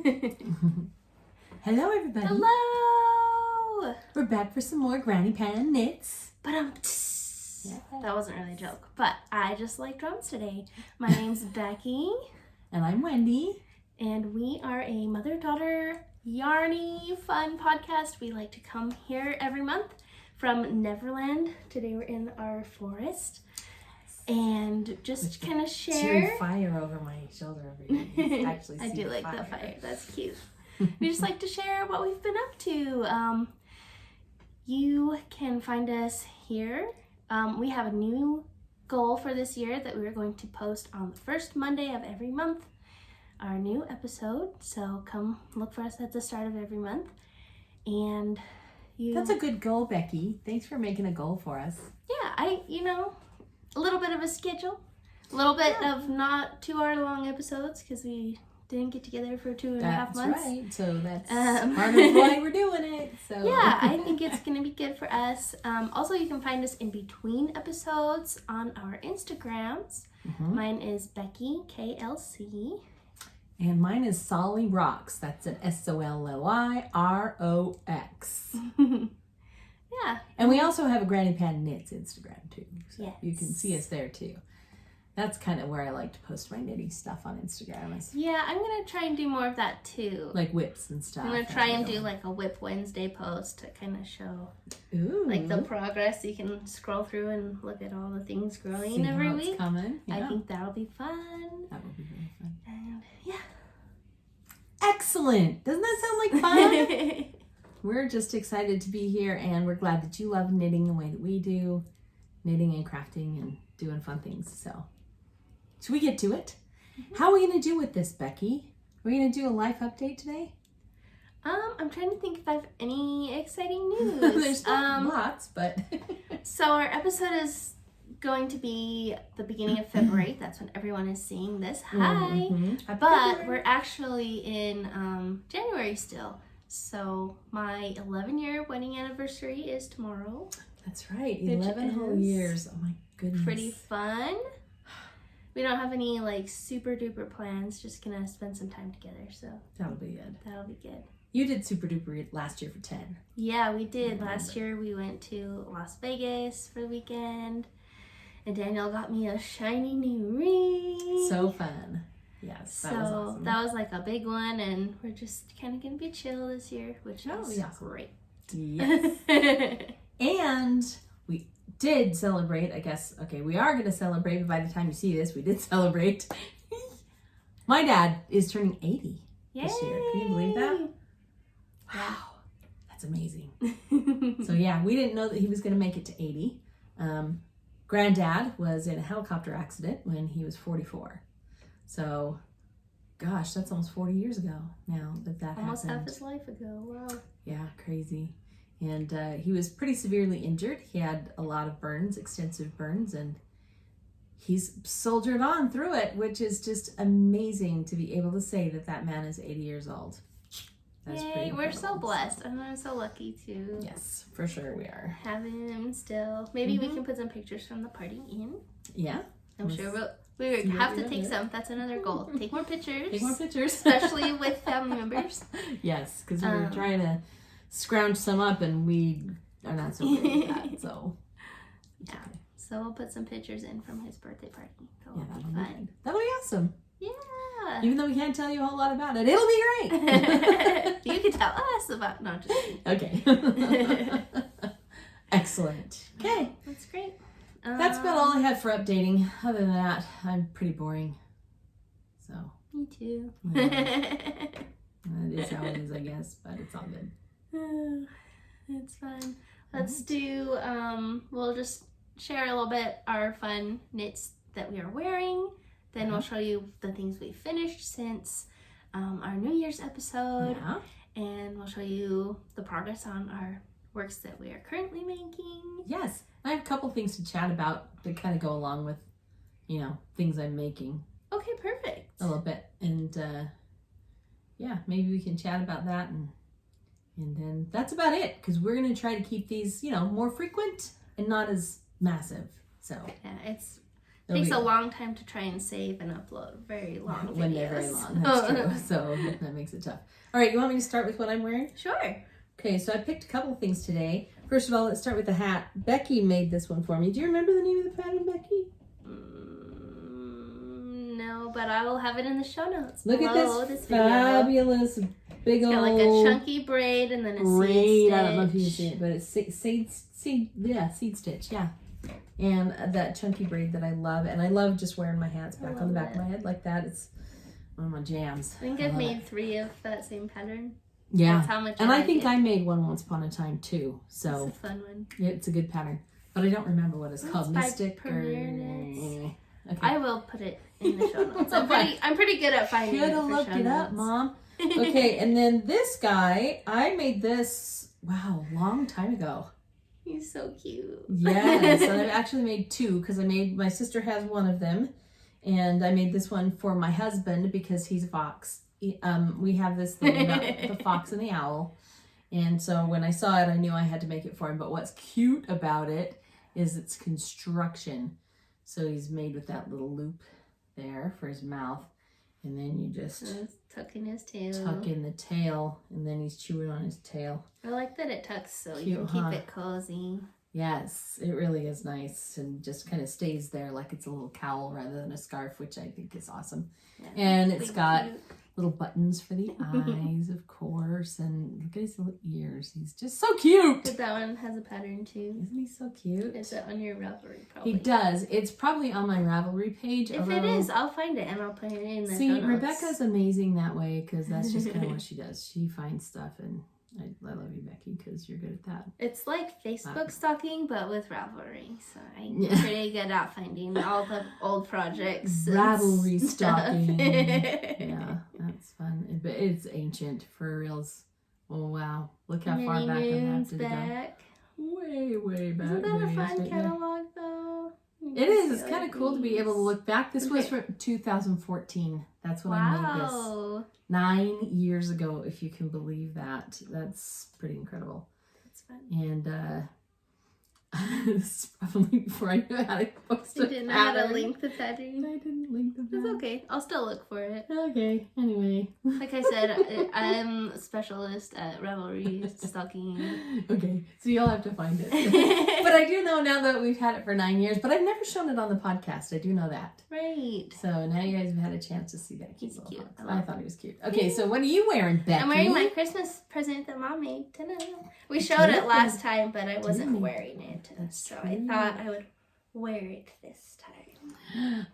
Hello, everybody. Hello! We're back for some more Granny Pan knits. That wasn't really a joke, but I just like drums today. My name's Becky. And I'm Wendy. And we are a mother-daughter yarny fun podcast. We like to come here every month from Neverland. Today we're in our forest. And just kind of share. Fire over my shoulder over here. Actually, I do like the fire. That's cute. We just like to share what we've been up to. You can find us here. We have a new goal for this year that we're going to post on the first Monday of every month. Our new episode. So come look for us at the start of every month. And That's a good goal, Becky. Thanks for making a goal for us. Yeah, a little bit of a schedule. A little bit of not 2 hour long episodes because we didn't get together for 2.5 months. That's right. So that's part of why we're doing it. So yeah, I think it's going to be good for us. Also, you can find us in between episodes on our Instagrams. Mm-hmm. Mine is Becky, KLC. And mine is Solly Rocks. That's an SOLLYROX. Yeah. And we also have a Granny Pan Knits Instagram too. So yes. You can see us there too. That's kind of where I like to post my knitting stuff on Instagram. Yeah, I'm going to try and do more of that too. Like whips and stuff. I'm going to try and do like a Whip Wednesday post to kind of show like the progress. You can scroll through and look at all the things growing see every how week. It's coming. Yeah. I think that'll be fun. That will be very fun. And yeah. Excellent. Doesn't that sound like fun? We're just excited to be here, and we're glad that you love knitting the way that we do. Knitting and crafting and doing fun things. So, should we get to it? Mm-hmm. How are we going to do with this, Becky? Are we going to do a life update today? I'm trying to think if I have any exciting news. There's not lots, but... So our episode is going to be the beginning of February. That's when everyone is seeing this. Hi! Mm-hmm. But we're actually in January still. So my 11-year wedding anniversary is tomorrow. That's right. 11 whole years. Oh my goodness. Pretty fun. We don't have any like super duper plans. Just gonna spend some time together. So that'll be good. That'll be good. You did super duper last year for 10. Yeah, we did. Last year we went to Las Vegas for the weekend. And Daniel got me a shiny new ring. So fun. Yes, that was awesome. That was like a big one, and we're just kind of going to be chill this year, which is great. Yes. And we did celebrate, I guess, okay, we are going to celebrate, but by the time you see this, we did celebrate. My dad is turning 80 this year. Can you believe that? Wow. That's amazing. So yeah, we didn't know that he was going to make it to 80. Granddad was in a helicopter accident when he was 44. So, gosh, that's almost 40 years ago now that almost happened. Half his life ago. Wow. Yeah, crazy. And he was pretty severely injured. He had a lot of burns, extensive burns, and he's soldiered on through it, which is just amazing to be able to say that that man is 80 years old. That's Yay, we're so blessed, and I'm so lucky to. Yes, for sure we are. Have him still. Maybe we can put some pictures from the party in. Yeah. I'm sure we have to take some. That's another goal. Take more pictures. Take more pictures. Especially with family members. Yes, because we were trying to scrounge some up and we are not so good at that. So, yeah. Okay. So we'll put some pictures in from his birthday party. That'll be fun. That'll be awesome. Yeah. Even though we can't tell you a whole lot about it, it'll be great. You can tell us about. No, just kidding. Okay. Excellent. Okay. That's great. That's about all I had for updating. Other than that, I'm pretty boring. So. Me too. That is how it is, I guess, but it's all good. It's fun. Let's do, we'll just share a little bit our fun knits that we are wearing. Then we'll show you the things we finished since our New Year's episode. Yeah. And we'll show you the progress on our works that we are currently making. Yes. I have a couple things to chat about that kind of go along with, things I'm making. Okay, perfect. A little bit. And, yeah, maybe we can chat about that. And then that's about it. Because we're going to try to keep these, more frequent and not as massive. So. Yeah, it's Takes a long time to try and save and upload very long videos. When they're very long, that's true. So that makes it tough. All right, you want me to start with what I'm wearing? Sure. Okay, so I picked a couple of things today. First of all, let's start with the hat. Becky made this one for me. Do you remember the name of the pattern, Becky? No, but I will have it in the show notes. Look at this fabulous big old... It's got like a chunky braid and then a braid. seed stitch. I don't know if you can see it, but it's seed stitch, yeah. And that chunky braid that I love. And I love just wearing my hats back on the back of my head like that. It's one of my jams. I think I've made 3 of that same pattern. Yeah. That's how much and I think I made one once upon a time too. So it's a fun one. Yeah, it's a good pattern. But I don't remember what it's called. Mystic or... Okay. Okay. I will put it in the show notes. I'm pretty good at finding it. Should have looked it up, Mom. Okay, and then this guy, I made this, a long time ago. He's so cute. Yes, and I've actually made 2 because my sister has one of them. And I made this one for my husband because he's a fox. We have this thing about the fox and the owl. And so when I saw it, I knew I had to make it for him. But what's cute about it is its construction. So he's made with that little loop there for his mouth. And then you just tuck in his tail. Tuck in the tail. And then he's chewing on his tail. I like that it tucks so Cute, you can keep it cozy. Yes, it really is nice. And just kind of stays there like it's a little cowl rather than a scarf, which I think is awesome. Yeah, and it's got little buttons for the eyes, of course. And look at his little ears. He's just so cute. But that one has a pattern too. Isn't he so cute? Is it on your Ravelry probably? He does. It's probably on my Ravelry page. If it is, I'll find it and I'll put it in the show notes. Rebecca's amazing that way because that's just kind of what she does. She finds stuff and I love you, Becky, because you're good at that. It's like Facebook stalking, but with Ravelry. So I'm pretty good at finding all the old projects. Ravelry stalking. Yeah, that's fun. But it's ancient for reals. Oh, wow. Look how far back I have to go. Way back. Isn't that a fun catalog, though? It is. It's kind of cool to be able to look back. This was from 2014. That's when I made this. 9 years ago, if you can believe that. That's pretty incredible. That's fun. And this is probably before I knew how to post it. You didn't know how to link the pattern? I didn't link the pattern. It's okay. I'll still look for it. Okay. Anyway. Like I said, I'm a specialist at Ravelry stalking. Okay. So you'll have to find it. But I do know now that we've had it for 9 years, but I've never shown it on the podcast. I do know that. Right. So now you guys have had a chance to see that. He's cute. I thought he was cute. Okay, so what are you wearing, Becky? I'm wearing my Christmas present that Mom made. Ta-da. We showed it last time, but I wasn't wearing it. So I thought I would wear it this time.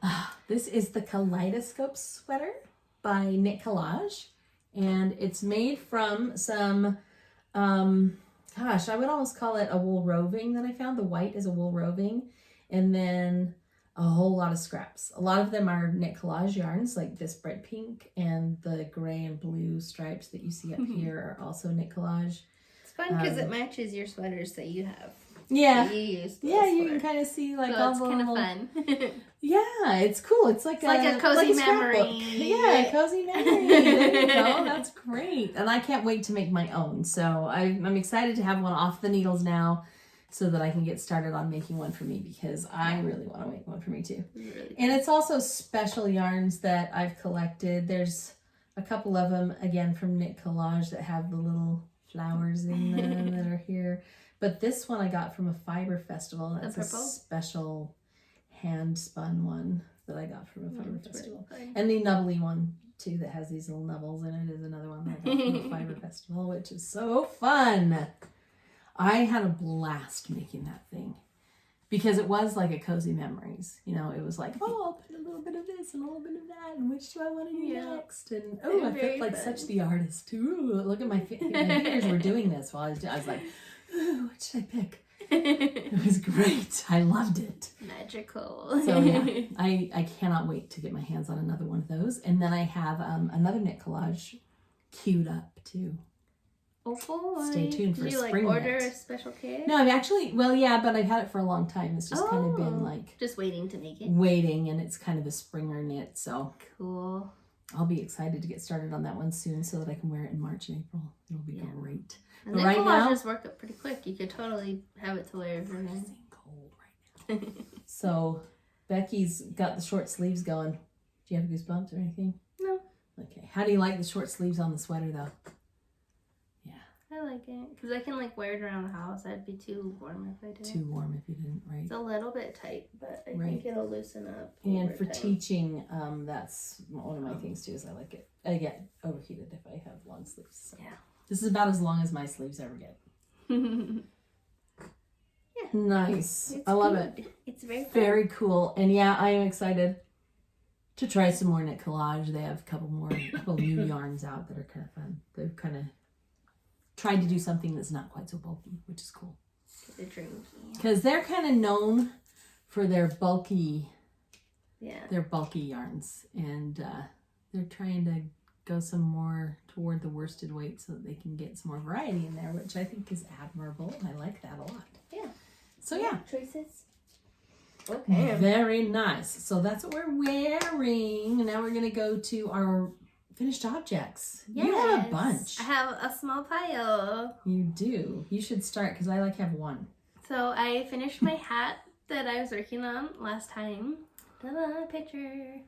This is the Kaleidoscope sweater by Knit Collage. And it's made from some, gosh, I would almost call it a wool roving that I found. The white is a wool roving. And then a whole lot of scraps. A lot of them are Knit Collage yarns, like this bright pink, and the gray and blue stripes that you see up here are also Knit Collage. It's fun because it matches your sweaters that you have. Yeah. That you use you can kind of see like all the little... kind of fun. Yeah, it's cool. It's like a cozy memory. Yeah, a cozy memory. There you go. That's great. And I can't wait to make my own. So I'm excited to have one off the needles now so that I can get started on making one for me because I really want to make one for me too. Really and it's also special yarns that I've collected. There's a couple of them, again, from Knit Collage that have the little flowers in them that are here. But this one I got from a fiber festival. That's a special hand spun one that I got from a fiber festival. And the nubbly one too that has these little nubbles in it is another one that I got from a fiber festival, which is so fun. I had a blast making that thing because it was like a cozy memories. You know, it was like, oh, I'll put a little bit of this and a little bit of that, and which do I want to do next? And oh, I felt like such the artist too. Ooh, look at my fingers were doing this while I was like, ooh, what should I pick? It was great. I loved it. Magical. So yeah, I cannot wait to get my hands on another one of those. And then I have another Knit Collage queued up too. Oh boy. Stay tuned for Did you spring order knit. a special kit? No, I've actually, but I've had it for a long time. It's just kind of been like just waiting to make it. Waiting, and it's kind of a springer knit, so cool. I'll be excited to get started on that one soon so that I can wear it in March and April. It'll be great. And then collages work up pretty quick. You could totally have it to wear. Freezing cold right now. So Becky's got the short sleeves going. Do you have goosebumps or anything? No. Okay. How do you like the short sleeves on the sweater though? Yeah. I like it because I can like wear it around the house. I'd be too warm if I did. Too warm if you didn't, right? It's a little bit tight, but I think it'll loosen up. And for time. teaching, that's one of my things too. Is I like it. I get overheated if I have long sleeves. So. Yeah. This is about as long as my sleeves ever get. Yeah. Nice. It's I love cute. it. It's very fun. Very cool. And yeah, I am excited to try some more knit collage. They have a couple new yarns out that are kind of fun. They've kind of tried to do something that's not quite so bulky, which is cool. Because they're kind of known for their bulky yarns, and they're trying to go some more toward the worsted weight so that they can get some more variety in there, which I think is admirable. I like that a lot. Yeah. So yeah. Choices. Okay. Very nice. So that's what we're wearing. Now we're gonna go to our finished objects. Yes. You have a bunch. I have a small pile. You do. You should start because I have one. So I finished my hat that I was working on last time. Ta-da, picture.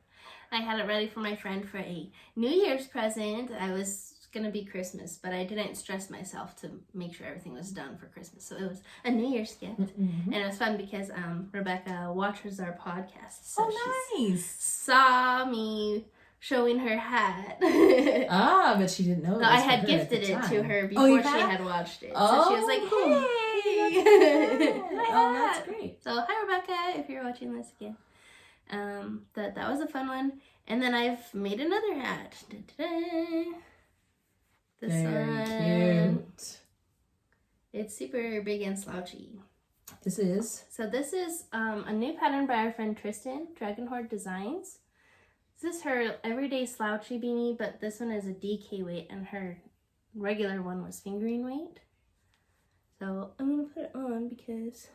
I had it ready for my friend for a New Year's present. I was gonna be Christmas, but I didn't stress myself to make sure everything was done for Christmas. So it was a New Year's gift. Mm-hmm. And it was fun because Rebecca watches our podcast. So oh, nice. Saw me showing her hat. But she didn't know. So I had gifted it to her before she had watched it. Oh, so she was like, hey! Oh, that's great. So hi Rebecca, if you're watching this again. That was a fun one. And then I've made another hat. Da-da-da. This Very one. cute. It's super big and slouchy. This is a new pattern by our friend Trysten, Dragon Horde Designs. This is her everyday slouchy beanie, but this one is a DK weight and her regular one was fingering weight. So I'm gonna put it on because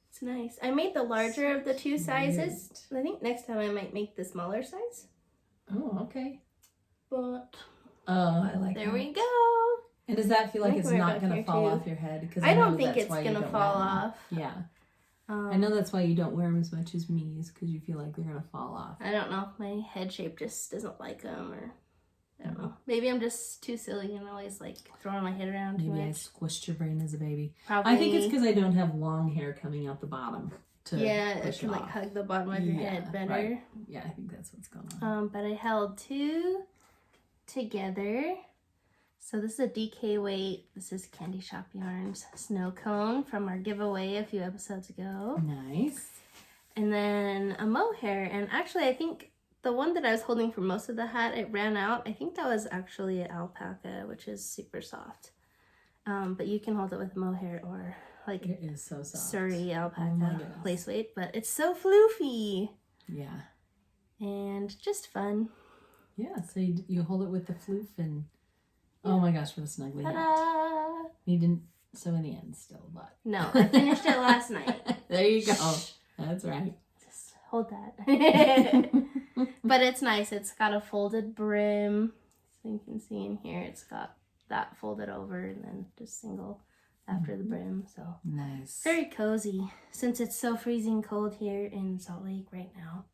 it's nice. I made the larger of the two sizes. I think next time I might make the smaller size. Oh, okay. But I like there that. we go. And does that feel like it's not going to fall off your head? Because I don't think it's going to fall off. Yeah. I know that's why you don't wear them as much as me, is because you feel like they're going to fall off. I don't know. My head shape just doesn't like them, or I don't know. Maybe I'm just too silly and always like throwing my head around too much. Maybe I squished your brain as a baby. Probably. I think it's because I don't have long hair coming out the bottom. It can like hug the bottom of your head better. Right. Yeah, I think that's what's going on. But I held two together. So this is a DK weight. This is Candy Shop Yarns Snow Cone from our giveaway a few episodes ago. Nice. And then a mohair. And actually, I think the one that I was holding for most of the hat, it ran out. I think that was actually an alpaca, which is super soft. But you can hold it with mohair or like it is so soft. Surrey alpaca lace weight. But it's so floofy. Yeah. And just fun. Yeah, so you hold it with the floof and oh my gosh, what a snuggly hat. Ta-da! You didn't sew any ends still, but no, I finished it last night. There you go. That's right. Just hold that. But it's nice. It's got a folded brim. So you can see in here, it's got that folded over and then just single after the brim. So nice. Very cozy since it's so freezing cold here in Salt Lake right now.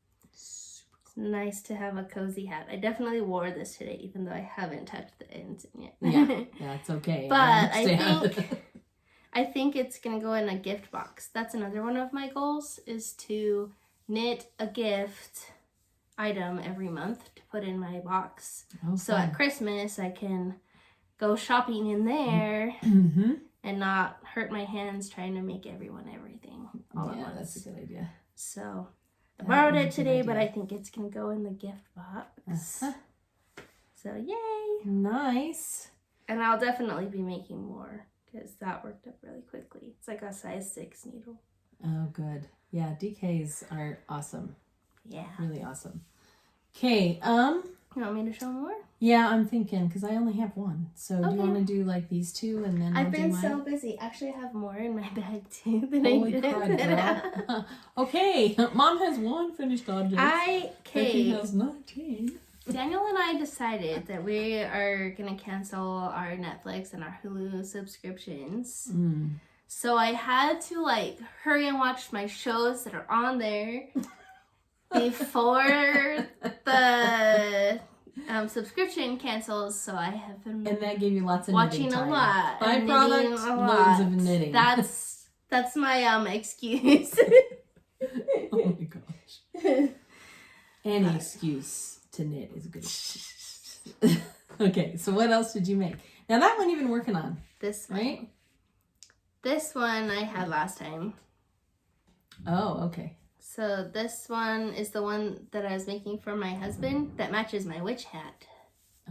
Nice to have a cozy hat. I definitely wore this today, even though I haven't touched the ends yet. Yeah, it's okay. But I think it's gonna go in a gift box. That's another one of my goals, is to knit a gift item every month to put in my box. Okay. So at Christmas I can go shopping in there and not hurt my hands trying to make everyone everything all at once. That's a good idea. So I borrowed it today, but I think it's going to go in the gift box. So, yay! Nice. And I'll definitely be making more because that worked up really quickly. It's like a size 6 needle. Oh, good. Yeah, DKs are awesome. Yeah. Really awesome. Okay, You want me to show more? yeah, I'm thinking, because I only have one. So do you want to do like these two and then I've I'll been do mine? so busy. Actually, I have more in my bag too than Holy I did. crud, girl. Okay, Mom has one finished object. Becky has 19. Daniel and I decided that we are going to cancel our Netflix and our Hulu subscriptions So I had to like hurry and watch my shows that are on there before the subscription cancels. So I have been And that gave you lots of watching knitting a time. lot. Byproduct, a loads lot. of knitting. That's my excuse. Oh my gosh. Any excuse to knit is a good excuse. Okay, so what else did you make? Now that one you've been working on. This one. Right? This one I had last time. Oh, okay. So this one is the one that I was making for my husband that matches my witch hat.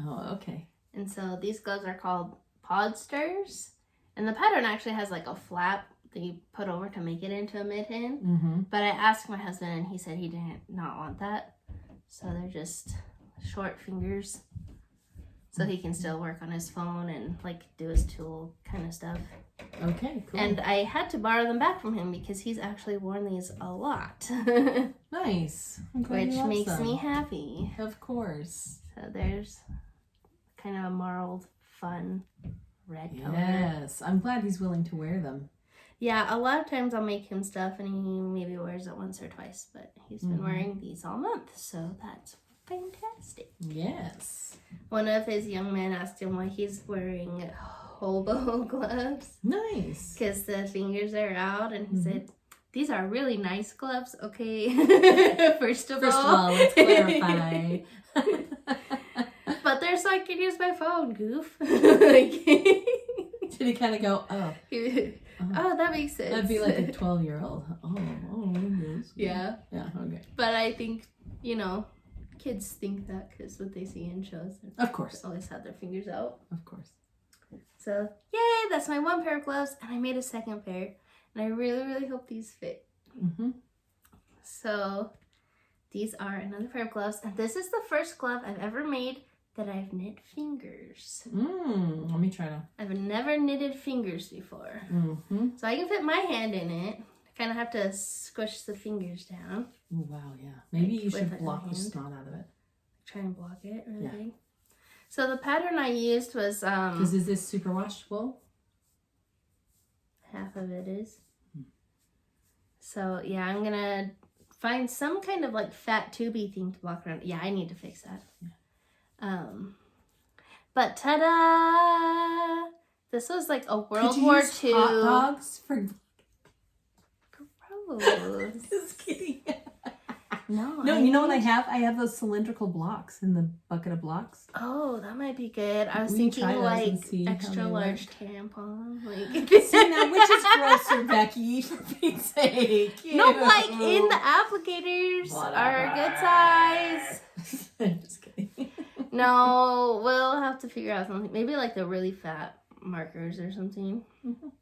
Oh, okay. And so these gloves are called Podsters. And the pattern actually has like a flap that you put over to make it into a mitten. Mm-hmm. But I asked my husband and he said he didn't not want that. So they're just short fingers. So he can still work on his phone and like do his tool kind of stuff. Okay, cool. And I had to borrow them back from him because he's actually worn these a lot. Nice. I'm glad Which you love makes them. me happy. Of course. So there's kind of a marled, fun red color. Yes. I'm glad he's willing to wear them. Yeah, a lot of times I'll make him stuff and he maybe wears it once or twice, but he's been wearing these all month, so that's fantastic. Yes. One of his young men asked him why he's wearing hobo gloves Nice. because the fingers are out, and he said, "These are really nice gloves, okay?" First of all, let's clarify. But they're so I can use my phone, goof. Did he kind of go, oh. Oh, that makes sense. That'd be like a 12-year-old. Oh, yes. Yeah. Yeah, okay. But I think, kids think that because what they see in shows. Of course. They always have their fingers out. Of course. So, yay, that's my one pair of gloves. And I made a second pair. And I really, really hope these fit. Mm-hmm. So, these are another pair of gloves. And this is the first glove I've ever made that I've knit fingers. Let me try to. I've never knitted fingers before. Mm-hmm. So I can fit my hand in it. I kind of have to squish the fingers down. Oh, wow, yeah. Maybe Like, you should with block my the hand. snot out of it. Try and block it really Yeah. big. So the pattern I used was Because is this superwash wool? half of it is. So yeah, I'm gonna find some kind of like fat tubey thing to block around. Yeah, I need to fix that. Yeah. But ta-da! This was like a World Could you War use II. hot dogs for. Gross. Just kidding. No, No, you know what I have? I have those cylindrical blocks in the bucket of blocks. Oh, that might be good. I was We can thinking try those like and see how extra they large work. tampon. Like See, now which is grosser, Becky? For Pete's sake. no, like in the applicators are a good size. I'm just kidding. No, we'll have to figure out something. Maybe like the really fat markers or something. Mhm.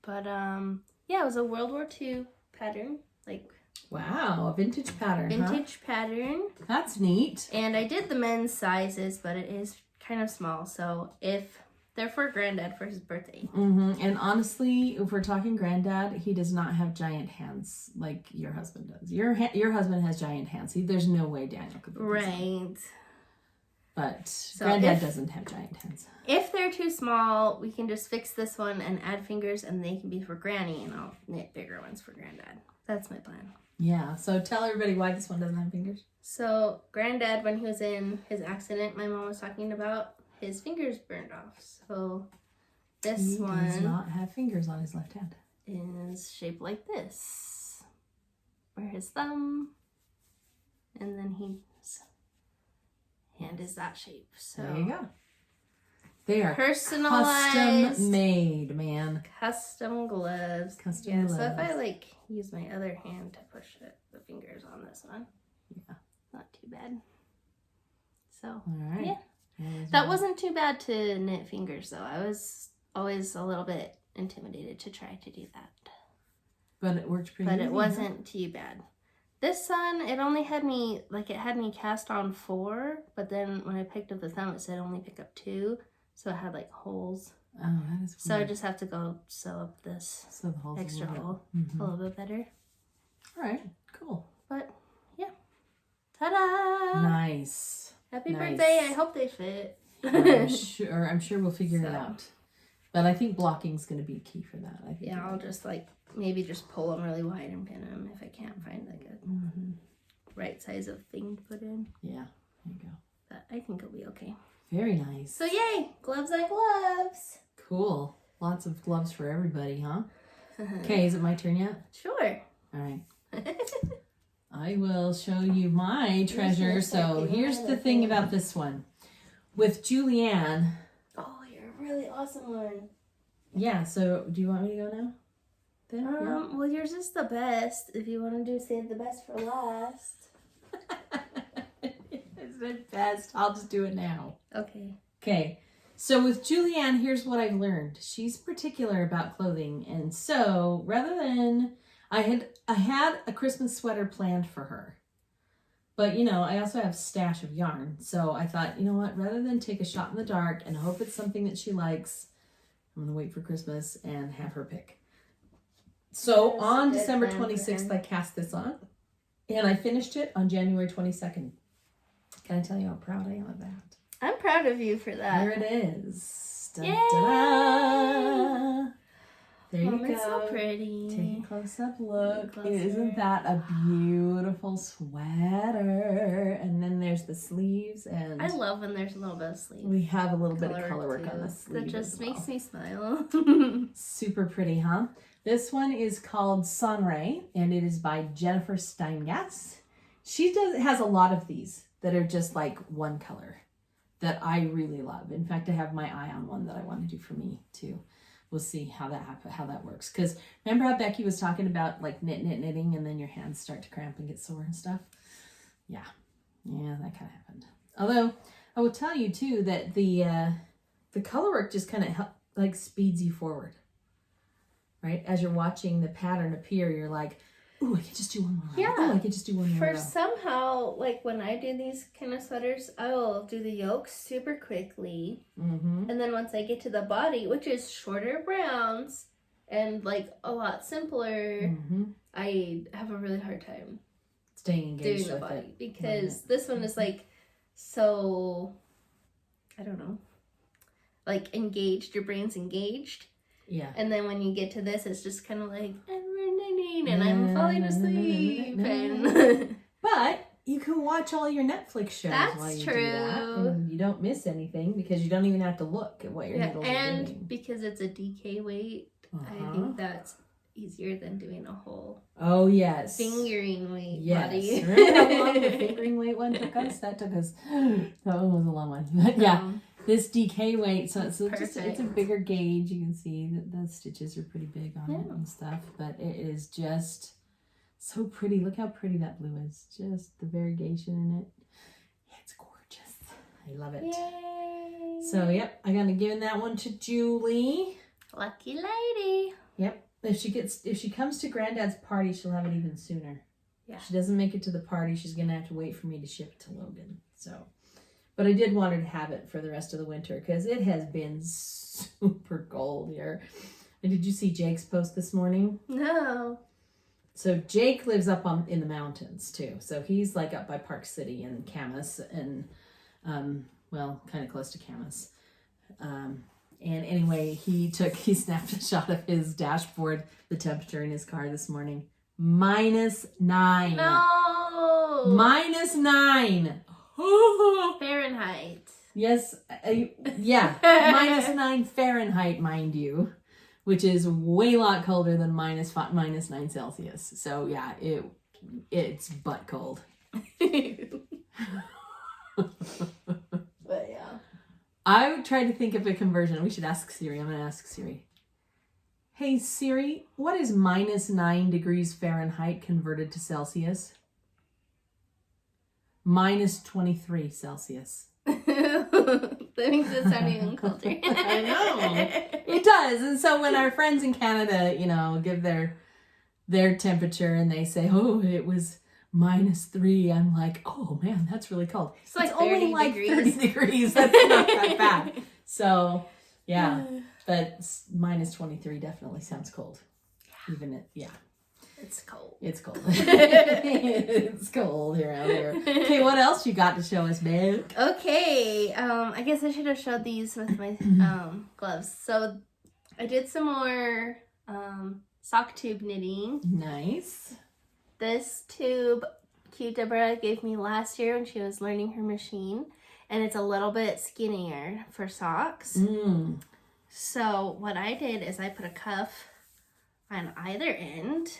But yeah, it was a World War II pattern, like Wow, a vintage pattern, vintage pattern. huh? That's neat. And I did the men's sizes, but it is kind of small. So if they're for Granddad for his birthday. Mm-hmm. And honestly, if we're talking Granddad, he does not have giant hands like your husband does. Your husband has giant hands. There's no way Daniel could be this big. Right. But Granddad if- doesn't have giant hands. If they're too small, we can just fix this one and add fingers, and they can be for Granny, and I'll knit bigger ones for Granddad. That's my plan. Yeah, so tell everybody why this one doesn't have fingers. So Granddad, when he was in his accident, my mom was talking about, his fingers burned off. So this He does one not have fingers on his left hand. is shaped like this, where his thumb, and then his hand is that shape. So There you go. They are personalized, custom made, man. custom gloves. Custom So if I gloves. use my other hand to push the fingers on this one, Yeah. not too bad. So All right. yeah. There's That one. wasn't too bad to knit fingers, though. I was always a little bit intimidated to try to do that. But it worked pretty But easy, it wasn't too bad. This one, it only had me, it had me cast on 4, but then when I picked up the thumb, it said only pick up 2. So it had, holes. Huh? Oh, that is So I weird. just have to go sew up this So the hole's a extra little hole bit- Mhm. a little bit better. All right, cool. But, yeah. Ta-da! Nice. Happy Nice. birthday. I hope they fit. I'm sure we'll figure it So. out. But I think blocking's going to be key for that. I think. Yeah, I'll just like maybe just pull them really wide and pin them if I can't find like a right size of thing to put in. Yeah, there you go. But I think it'll be okay. Very nice. So yay, gloves on gloves. Cool. Lots of gloves for everybody, huh? Okay, is it my turn yet? Sure. All right. I will show you my treasure. So here's the thing about this one. With Julianne. Oh, you're a really awesome one. Yeah, so do you want me to go now? Then? Yeah. Well, yours is the best. If you want to do save the best for last. It's the best. I'll just do it now. Okay. Okay. So with Julianne, here's what I've learned. She's particular about clothing. And so rather than, I had a Christmas sweater planned for her. But, you know, I also have a stash of yarn. So I thought, you know what, rather than take a shot in the dark and hope it's something that she likes, I'm going to wait for Christmas and have her pick. So on December 26th, I cast this on. And I finished it on January 22nd. Can I tell you how proud I am of that? I'm proud of you for that. There it is. Dun, Yay! da-da. There you go. It's so pretty. Take a close-up look. Isn't that a beautiful sweater? And then there's the sleeves, and I love when there's a little bit of sleeve. we have a little bit of color work too. on the sleeve. That just makes me smile. Super pretty, huh? This one is called Sonrae, and it is by Jennifer Steingass. She has a lot of these that are just like one color that I really love. In fact, I have my eye on one that I want to do for me too. We'll see how that works. Because remember how Becky was talking about like knitting, and then your hands start to cramp and get sore and stuff? Yeah, that kind of happened. Although I will tell you too that the color work just kind of like speeds you forward, right? As you're watching the pattern appear, you're like, ooh, I could just do one more row. Yeah. Oh, I could just do one more row. Somehow, like when I do these kind of sweaters, I will do the yoke super quickly. Mm-hmm. And then once I get to the body, which is shorter browns and like a lot simpler, I have a really hard time staying engaged doing the with body. it. Because this one is like so, I don't know, like engaged, your brain's engaged. Yeah. And then when you get to this, it's just kind of like, and I'm falling asleep. But you can watch all your Netflix shows while you true. do that. And you don't miss anything because you don't even have to look at what your needles are doing. And because it's a DK weight, I think that's easier than doing a whole fingering weight body. Remember how long the fingering weight one took us? That one was a long one. But yeah. This DK weight, so it's a bigger gauge. You can see that the stitches are pretty big on it and stuff, but it is just so pretty. Look how pretty that blue is. Just the variegation in it. Yeah, it's gorgeous. I love it. Yay. So, yep, I'm gonna give that one to Julie. Lucky lady. Yep. If she comes to Granddad's party, she'll have it even sooner. Yeah. If she doesn't make it to the party, she's gonna have to wait for me to ship it to Logan. So. But I did want her to have it for the rest of the winter because it has been super cold here. And did you see Jake's post this morning? No. So Jake lives up in the mountains too. So he's like up by Park City and Camas and, kind of close to Camas. And anyway, he snapped a shot of his dashboard, the temperature in his car this morning. -9. No. -9. Fahrenheit. Yes, -9 Fahrenheit, mind you, which is way lot colder than -9 Celsius. So yeah, it's butt cold. But yeah, I would try to think of a conversion. We should ask Siri. I'm gonna ask Siri. Hey Siri, what is -9 degrees Fahrenheit converted to Celsius? -23 Celsius. That makes it sound even colder. I know. It does. And so when our friends in Canada, give their temperature and they say, oh, it was -3, I'm like, oh man, that's really cold. It's like only 30 degrees. That's not that bad. So yeah, but -23 definitely sounds cold. Even It's cold. It's cold. It's cold here out here. Okay, what else you got to show us, babe? Okay, I guess I should have showed these with my gloves. So I did some more sock tube knitting. Nice. This tube, cute Deborah gave me last year when she was learning her machine. And it's a little bit skinnier for socks. So what I did is I put a cuff on either end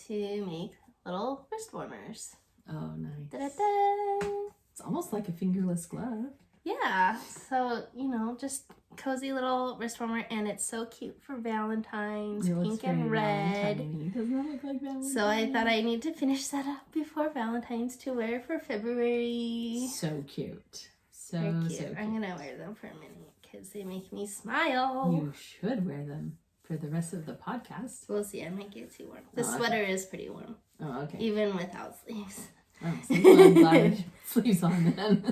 to make little wrist warmers. Oh, nice. Da-da-da. It's almost like a fingerless glove. Yeah, so, you know, just cozy little wrist warmer, and it's so cute for Valentine's, pink and red. Doesn't that look like Valentine's? So I thought I need to finish that up before Valentine's to wear for February. So cute. So They're cute. cute. I'm going to wear them for a minute because they make me smile. You should wear them for the rest of the podcast. We'll see. I might get too warm. The sweater is pretty warm. Oh, okay. Even without sleeves. Oh, so I'm glad sleeves on then.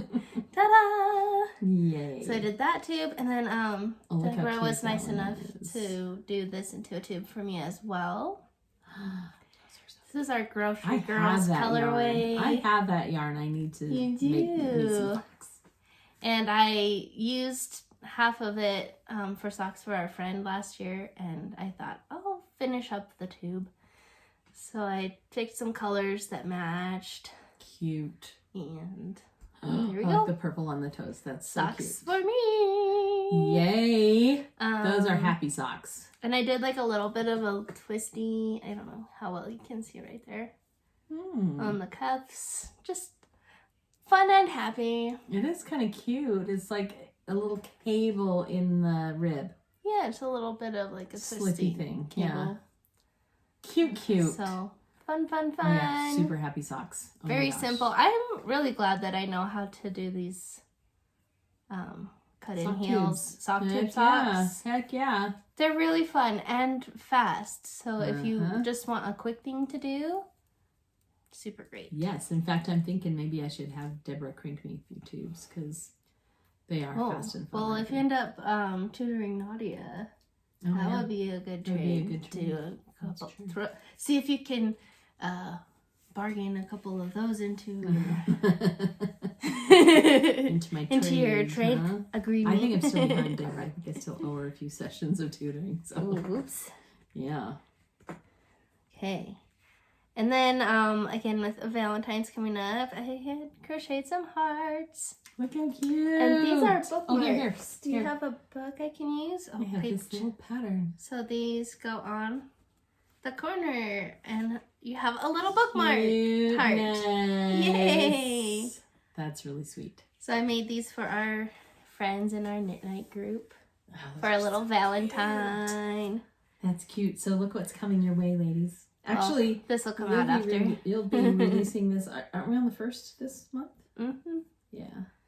Ta-da! Yay. So I did that tube, and then look how Deborah cute was that nice one enough is. to do this into a tube for me as well. This is our Grocery I Girls have that colorway. yarn. I have that yarn. I need to You make do. some socks. And I used half of it for socks for our friend last year, and I thought, I'll finish up the tube. So I picked some colors that matched. Cute. And there we I go. like the purple on the toes. That's so Socks cute. for me. Yay. Those are happy socks. And I did like a little bit of a twisty, I don't know how well you can see right there, on the cuffs. Just fun and happy. It is kind of cute. It's like a little cable in the rib. Yeah, it's a little bit of like a Slippy twisty thing. cable. Yeah. Cute, cute. So fun. Oh, yeah, super happy socks. Oh Very my gosh. simple. I'm really glad that I know how to do these cut-in Sock heels, tubes. sock tube Heck socks. Yeah. Heck yeah. They're really fun and fast. So if you Uh-huh. just want a quick thing to do, super great. Yes. In fact, I'm thinking maybe I should have Deborah crank me a few tubes because they are fast and fun. Well, if you end up tutoring Nadia, that would be a good trade. To a couple, see if you can bargain a couple of those into your trade agreement. I think I'm still behind Deborah. I think I still owe her a few sessions of tutoring. So oops. Yeah. Okay. And then again with Valentine's coming up, I had crocheted some hearts. Look how cute. And these are bookmarks. Oh, here. Do you have a book I can use? I have this little pattern. So these go on the corner, and you have a little bookmark heart. Yay! That's really sweet. So I made these for our friends in our knit night group for Those a little Valentine. That's cute. So look what's coming your way, ladies. Actually, this will come out after. You'll be releasing this. Aren't we on the 1st this month? Mm-hmm. Yeah.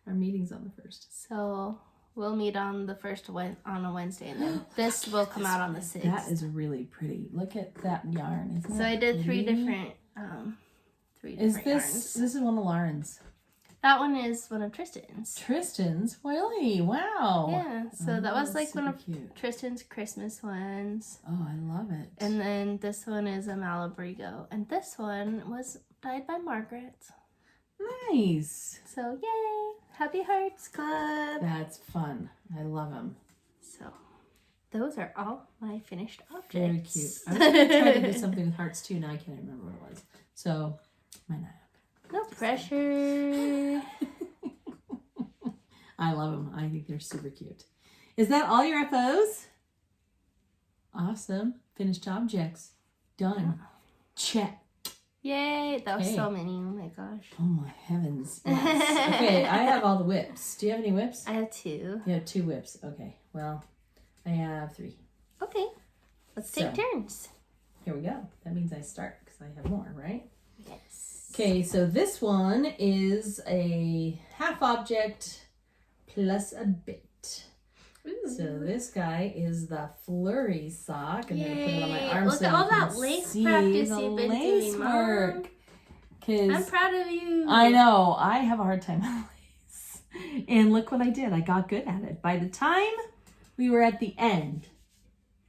Our meeting's on the 1st. So we'll meet on the 1st on a Wednesday, and then this will come out on the 6th. That is really pretty. Look at that yarn. Isn't So I did pretty? three different yarns. This is one of Lauren's? That one is one of Trysten's. Trysten's? Really? Wow. Yeah. So that was like one of cute. Trysten's Christmas ones. Oh, I love it. And then this one is a Malabrigo. And this one was dyed by Margaret. Nice. So yay! Happy Hearts Club. That's fun. I love them. So those are all my finished objects. Very cute. I was going to try to do something with hearts too. Now I can't remember what it was. So, might not happen. No pressure. I love them. I think they're super cute. Is that all your FOs? Awesome. Finished objects. Done. Check. Yay! That was Okay. so many. Oh my gosh. Oh my heavens. Yes. Okay, I have all the whips. Do you have any whips? I have 2. You have 2 whips. Okay. Well, I have 3. Okay. Let's take turns. Here we go. That means I start because I have more, right? Yes. Okay, so this one is a half object plus a bit. Ooh. So this guy is the Flurry sock. I'm going to put it on my Yay. arm Look so at all you that can lace see practice the you've been lace doing, work. Mom. 'Cause I'm proud of you. I know. I have a hard time with lace. And look what I did. I got good at it. By the time we were at the end,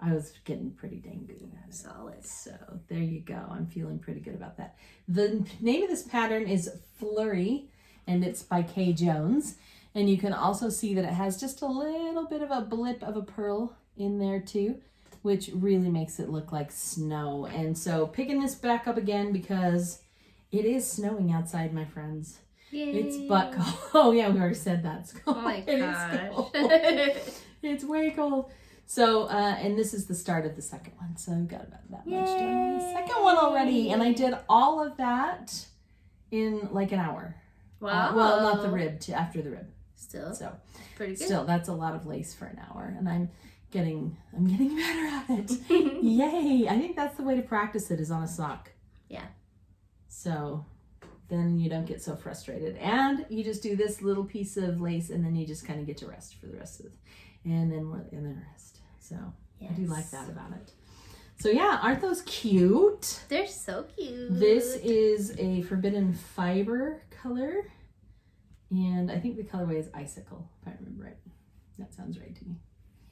I was getting pretty dang good at it. Solid. So there you go. I'm feeling pretty good about that. The name of this pattern is Flurry, and it's by Kay Jones. And you can also see that it has just a little bit of a blip of a pearl in there too, which really makes it look like snow. And so picking this back up again because it is snowing outside, my friends. Yay. It's butt cold. Oh yeah, we already said that. Oh my gosh. It's way cold. So, and this is the start of the second one. So I've got about that much done on the second one already. And I did all of that in like an hour. Wow. Well, not the rib, after the rib. Still. So pretty good. Still, that's a lot of lace for an hour. And I'm getting better at it. Yay. I think that's the way to practice it, is on a sock. Yeah. So then you don't get so frustrated. And you just do this little piece of lace and then you just kind of get to rest for the rest of it. And then rest. So yes. I do like that about it. So yeah, aren't those cute? They're so cute. This is a Forbidden Fiber color. And I think the colorway is Icicle, if I remember right. That sounds right to me.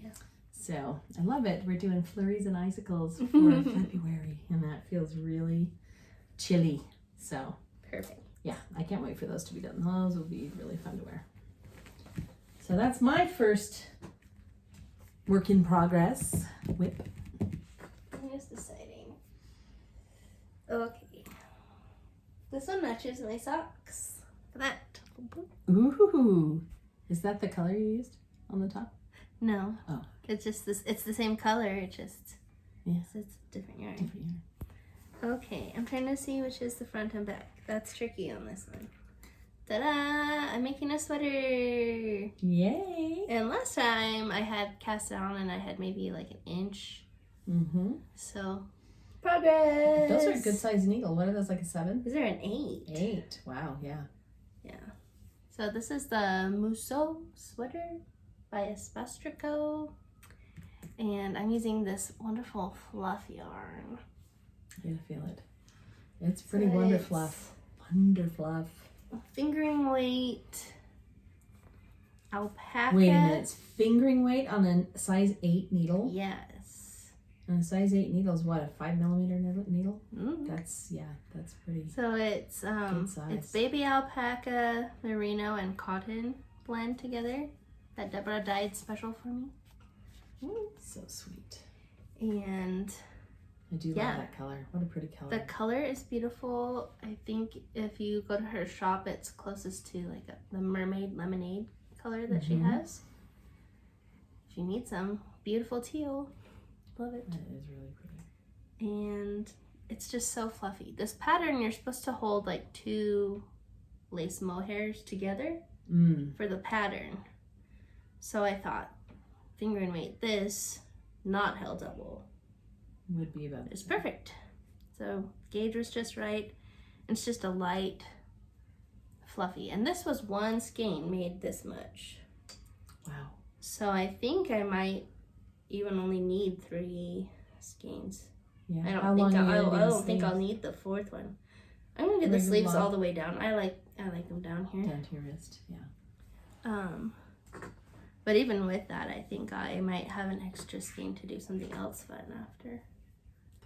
Yeah. So I love it. We're doing flurries and icicles for February. And that feels really chilly. So perfect. Yeah, I can't wait for those to be done. Those will be really fun to wear. So that's my first work in progress whip. Here's the siding. Okay. This one matches my socks. Look at that. Ooh. Is that the color you used on the top? No. Oh. It's just this. It's the same color. It just. Yeah. It's different yarn. Different yarn. Okay, I'm trying to see which is the front and back. That's tricky on this one. Ta-da! I'm making a sweater! Yay! And last time I had cast it on and I had maybe like an inch. Mm-hmm. So, progress! Those are a good size needle. What are those, like a 7? These are an 8. 8. Wow, yeah. Yeah. So this is the Mousseux sweater by Espace Tricot. And I'm using this wonderful fluff yarn. I gotta feel it. It's pretty wonderful. Wonderful. Fingering weight. Alpaca. Wait a minute. It's fingering weight on a size 8 needle? Yes. And a size 8 needle is what, a 5mm needle? Mm. That's pretty. So it's it's baby alpaca, merino, and cotton blend together that Deborah dyed special for me. Ooh, so sweet. And I do love that color. What a pretty color. The color is beautiful. I think if you go to her shop, it's closest to like the mermaid lemonade color that she has. If you need some beautiful teal, love it. That is really pretty. And it's just so fluffy. This pattern, you're supposed to hold like 2 lace mohairs together for the pattern. So I thought, finger and weight this, not held double. Would be about it's perfect. So gauge was just right. It's just a light, fluffy. And this was 1 skein made this much. Wow. So I think I might even only need 3 skeins. Yeah. I don't think I'll need the 4th one. I'm gonna do the sleeves all the way down. I like them down here. Down to your wrist, yeah. But even with that, I think I might have an extra skein to do something else fun after.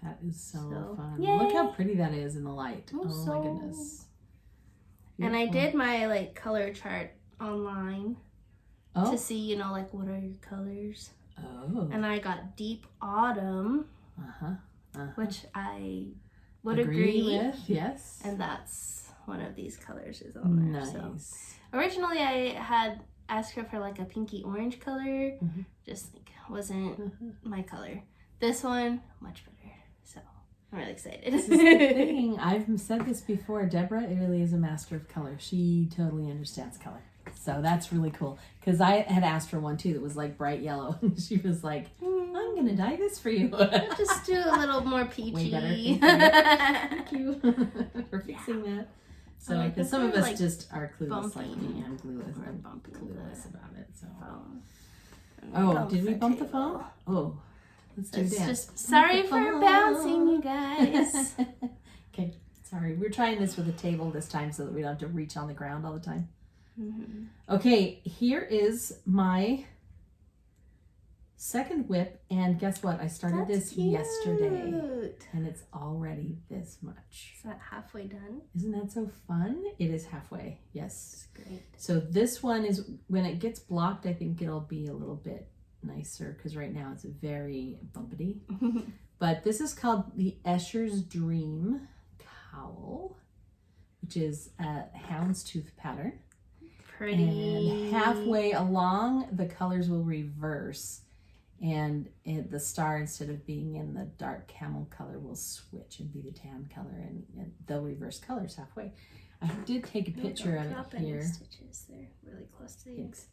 That is so fun. Yay. Look how pretty that is in the light. Oh my goodness. Beautiful. And I did my like color chart online to see, like what are your colors. Oh. And I got deep autumn, which I would agree with. Yes. And that's one of these colors is on there. Nice. So originally I had asked her for like a pinky orange color, just like wasn't my color. This one, much better. So I'm really excited. This is the thing. I've said this before. Deborah really is a master of color. She totally understands color. So that's really cool. Because I had asked for one too that was like bright yellow. And she was like, I'm going to dye this for you. Just do a little more peachy. Way better. Thank you for fixing that. So, because some of us like just are clueless like me. I'm clueless. I'm clueless about it. So. Oh, did we bump the phone? Oh, let's do that. Just sorry for bouncing, you guys. Okay, sorry. We're trying this with a table this time so that we don't have to reach on the ground all the time. Okay, here is my second whip, and guess what? I started That's this yesterday, cute. and it's already this much. Is that halfway done? Isn't that so fun? It is halfway, yes. That's great. So this one is, when it gets blocked, I think it'll be a little bit nicer, because right now it's very bumpety. But this is called the Escher's Dream Cowl, which is a houndstooth pattern. Pretty. And halfway along, the colors will reverse, and the star, instead of being in the dark camel color, will switch and be the tan color, and they'll reverse colors halfway. I did take a picture of Drop it here. any stitches. They're really close to the Thanks.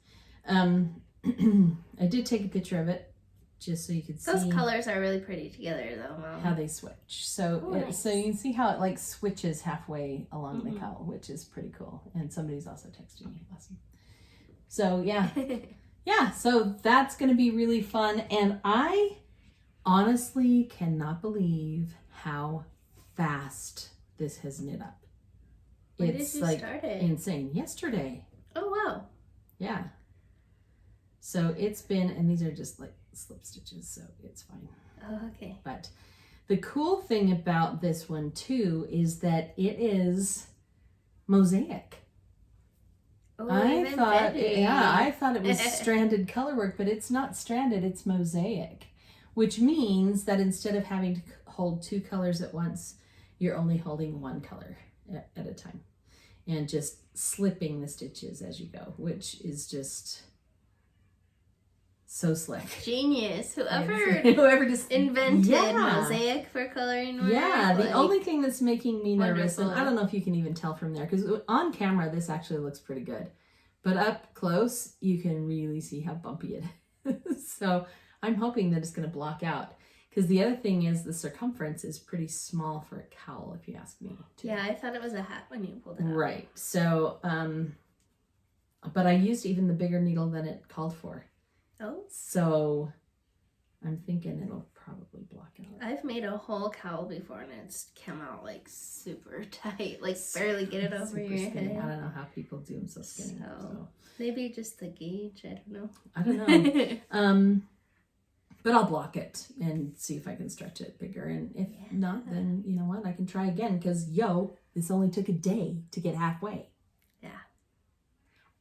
I did take a picture of it just so you could see. Those colors are really pretty together, though, Mom. How they switch. So Nice. so you can see how it like switches halfway along the cowl, which is pretty cool. And somebody's also texting me. Awesome. So yeah. Yeah, so that's going to be really fun. And I honestly cannot believe how fast this has knit up. When It's did you like start it? insane. Yesterday. Oh, wow. Yeah. So it's been, and these are just like slip stitches, so it's fine. Oh, okay. But the cool thing about this one too is that it is mosaic. Oh, I even thought better. it was stranded color work, but it's not stranded, it's mosaic, which means that instead of having to hold two colors at once, you're only holding one color at a time and just slipping the stitches as you go, which is just so slick. Genius. Whoever just invented mosaic for coloring work. Yeah, the only thing that's making me nervous, and Wonderful. I don't know if you can even tell from there, because on camera this actually looks pretty good, but up close you can really see how bumpy it is. So I'm hoping that it's going to block out, because the other thing is the circumference is pretty small for a cowl, if you ask me. Too. Yeah, I thought it was a hat when you pulled it out. Right. So, but I used even the bigger needle than it called for. Oh. So I'm thinking it'll probably block out. I've made a whole cowl before and it's come out like super tight, like barely get it over Super your skinny. head. I don't know how people do them so skinny. So maybe just the gauge, I don't know. I don't know. But I'll block it and see if I can stretch it bigger. And if not, then you know what? I can try again, because this only took a day to get halfway. Yeah.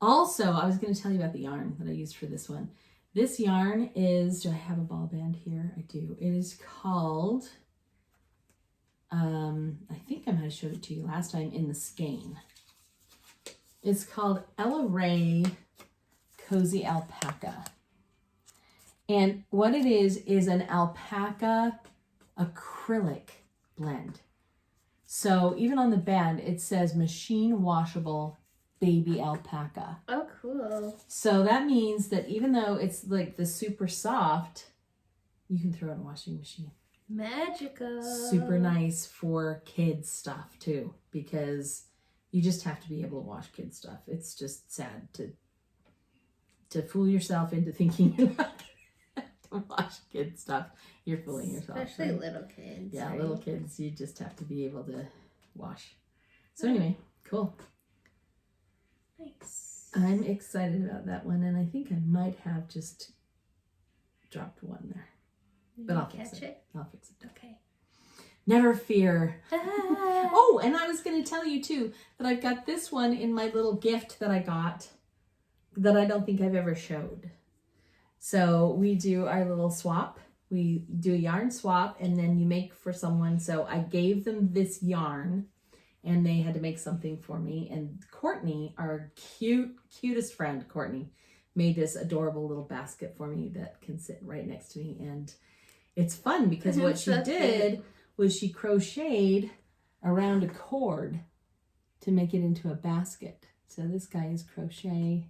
Also, I was going to tell you about the yarn that I used for this one. This yarn is, do I have a ball band here? I do. It is called, I think I might have showed it to you last time, in the skein. It's called Ella Ray Cozy Alpaca. And what it is an alpaca acrylic blend. So even on the band, it says machine washable baby alpaca. Oh, cool. So that means that even though it's like the super soft, you can throw it in a washing machine. Magical. Super nice for kids stuff too, because you just have to be able to wash kids stuff. It's just sad to fool yourself into thinking you're not to wash kids stuff. You're fooling yourself. Especially right? little kids. Yeah, right? little kids, you just have to be able to wash. So anyway, cool. Nice. I'm excited about that one, and I think I might have just dropped one there. But I'll fix it. I'll fix it. Okay. Never fear. Oh, and I was going to tell you too that I've got this one in my little gift that I got that I don't think I've ever showed. So we do our little swap. We do a yarn swap, and then you make for someone. So I gave them this yarn, and they had to make something for me. And Courtney, our cutest friend, Courtney, made this adorable little basket for me that can sit right next to me. And it's fun because what she did was she crocheted around a cord to make it into a basket. So this guy is crochet,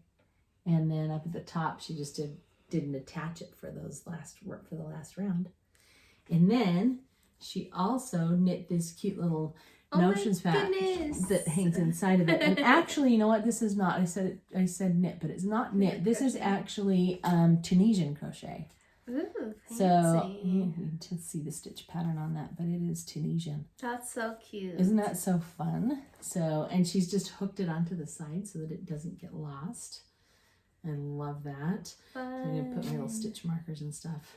and then up at the top she just didn't attach it for the last round. And then she also knit this cute little notions patch that hangs inside of it. And actually, you know what? This is not. I said knit, but it's not knit. This is actually Tunisian crochet. Ooh, fancy. So you can see the stitch pattern on that, but it is Tunisian. That's so cute. Isn't that so fun? So, and she's just hooked it onto the side so that it doesn't get lost. I love that. I'm going to put my little stitch markers and stuff.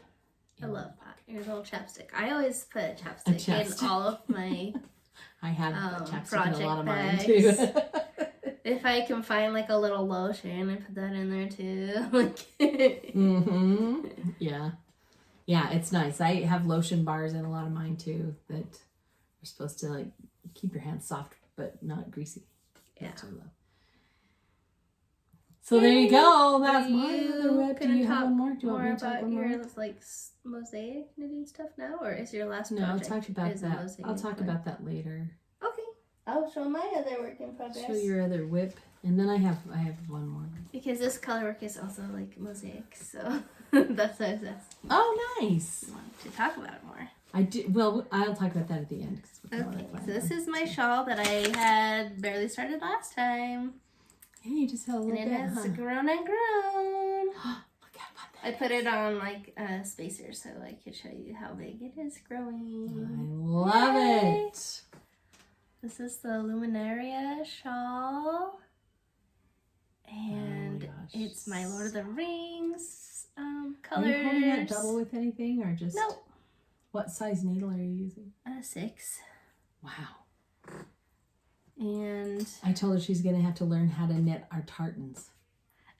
I love that. Your little chapstick. I always put chapstick in all of my I have chapstick project in a lot of bags. mine too. If I can find like a little lotion, I put that in there too. Yeah. Yeah, it's nice. I have lotion bars in a lot of mine too that are supposed to like keep your hands soft but not greasy. Yeah. That's what I love. So there you go. That's my other whip. Do you have one more? Do you want me to talk one more? Your like mosaic knitting stuff now, or is your last No, I'll project? talk about that. I'll talk about that later. Okay, I'll show my other work in progress. Show your other whip, and then I have one more. Because this color work is also like mosaic, so that's why I was asking. Oh, nice. I wanted to talk about it more. I do. Well, I'll talk about that at the end. Okay, so this is my shawl that I had barely started last time. Yeah, you just had a little bit, And it has grown and grown. Look how fun that I put it on like a spacer so I could show you how big it is growing. I love it. This is the Luminaria shawl. And it's my Lord of the Rings colors. Are you holding that double with anything or just? No. What size needle are you using? 6. Wow. And I told her she's gonna have to learn how to knit our tartans.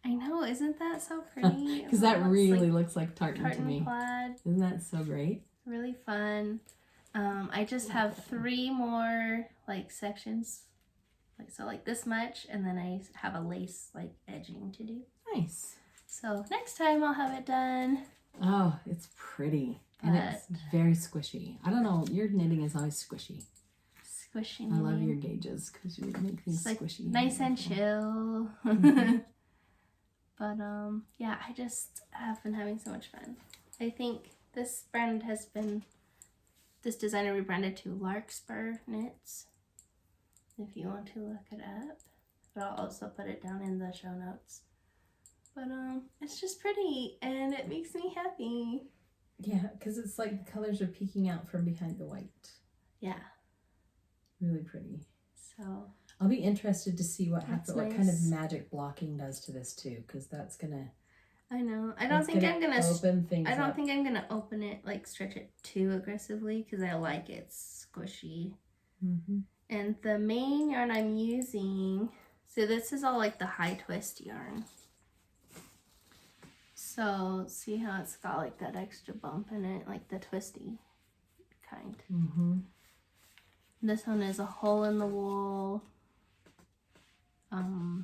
I know, isn't that so pretty? Because that really looks like tartan to me. Plaid. Isn't that so great? Really fun. I just have 3 more like sections, like this much, and then I have a lace like edging to do. Nice. So next time I'll have it done. Oh, it's pretty. And it's very squishy. I don't know, your knitting is always squishy. Squishy. I love your gauges because you make things like squishy. Nice and chill. But yeah, I just have been having so much fun. I think this designer rebranded to Larkspur Knits, if you want to look it up. But I'll also put it down in the show notes. But it's just pretty and it makes me happy. Yeah, because it's like the colors are peeking out from behind the white. Yeah. Really pretty. So I'll be interested to see what That's what kind of magic blocking does to this too, because that's gonna. I know. I don't think I'm gonna open things. I don't think I'm gonna open it, like stretch it too aggressively, because I like it squishy. And the main yarn I'm using, so this is all like the high twist yarn. So see how it's got like that extra bump in it, like the twisty kind. This one is a hole in the wool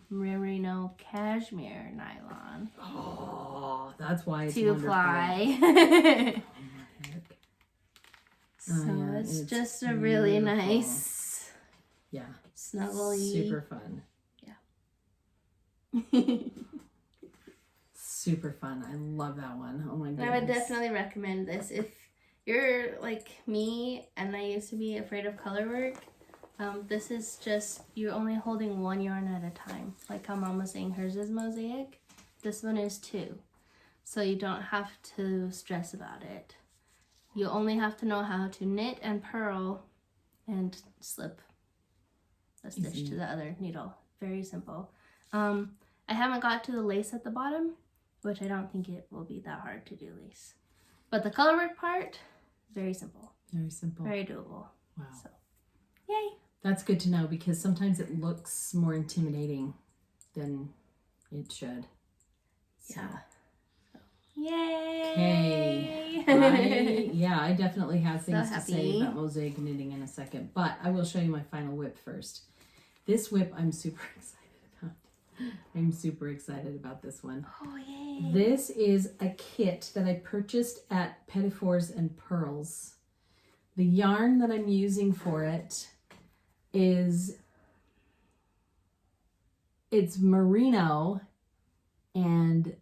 merino cashmere nylon. Oh, that's why it's to wonderful. Fly. So it's just a really nice, snuggly, super fun. Super fun. I love that one. Oh my goodness. I would definitely recommend this if you're like me and I used to be afraid of color work. This is just, you're only holding 1 yarn at a time. Like how Mom was saying hers is mosaic. This one is 2. So you don't have to stress about it. You only have to know how to knit and purl and slip a stitch to the other needle. Very simple. I haven't got to the lace at the bottom, which I don't think it will be that hard to do lace. But the color work part, very simple. Very simple. Very doable. Wow. So, yay. That's good to know because sometimes it looks more intimidating than it should. So. Yeah. So, yay. Okay. I definitely have things to say about mosaic knitting in a second, but I will show you my final whip first. This whip I'm super excited about. I'm super excited about this one. Oh, yay. This is a kit that I purchased at Petit Fours and Pearls. The yarn that I'm using for it's merino and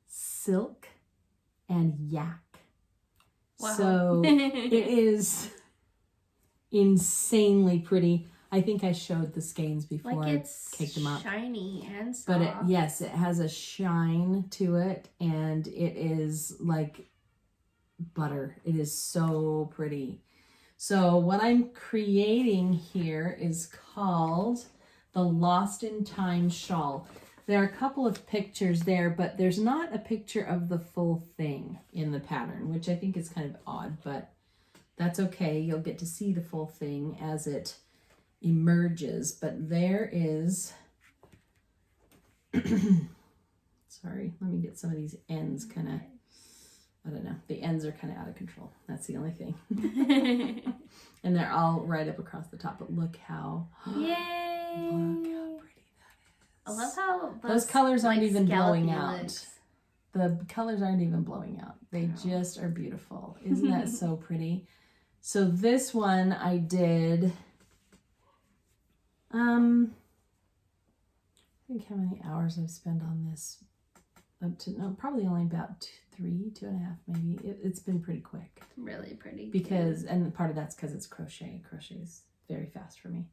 silk and yak. Wow. So it is insanely pretty. I think I showed the skeins before like I caked them up. Shiny and soft. But it has a shine to it and it is like butter. It is so pretty. So what I'm creating here is called the Lost in Time shawl. there are a couple of pictures there, but there's not a picture of the full thing in the pattern, which I think is kind of odd, but that's okay. You'll get to see the full thing as it emerges. But there is, sorry, let me get some of these ends kind of, I don't know, the ends are kind of out of control. That's the only thing. And they're all right up across the top, but look how, Yay! Look how pretty that is. I love how those colors aren't even blowing scallopy out. looks. The colors aren't even blowing out. They just are beautiful. Isn't that so pretty? So this one I did, I think how many hours I've spent on this. Up to, no, probably only about 2.5 maybe. It's been pretty quick. Really pretty. Because, and part of that's because it's crochet. Crochet is very fast for me.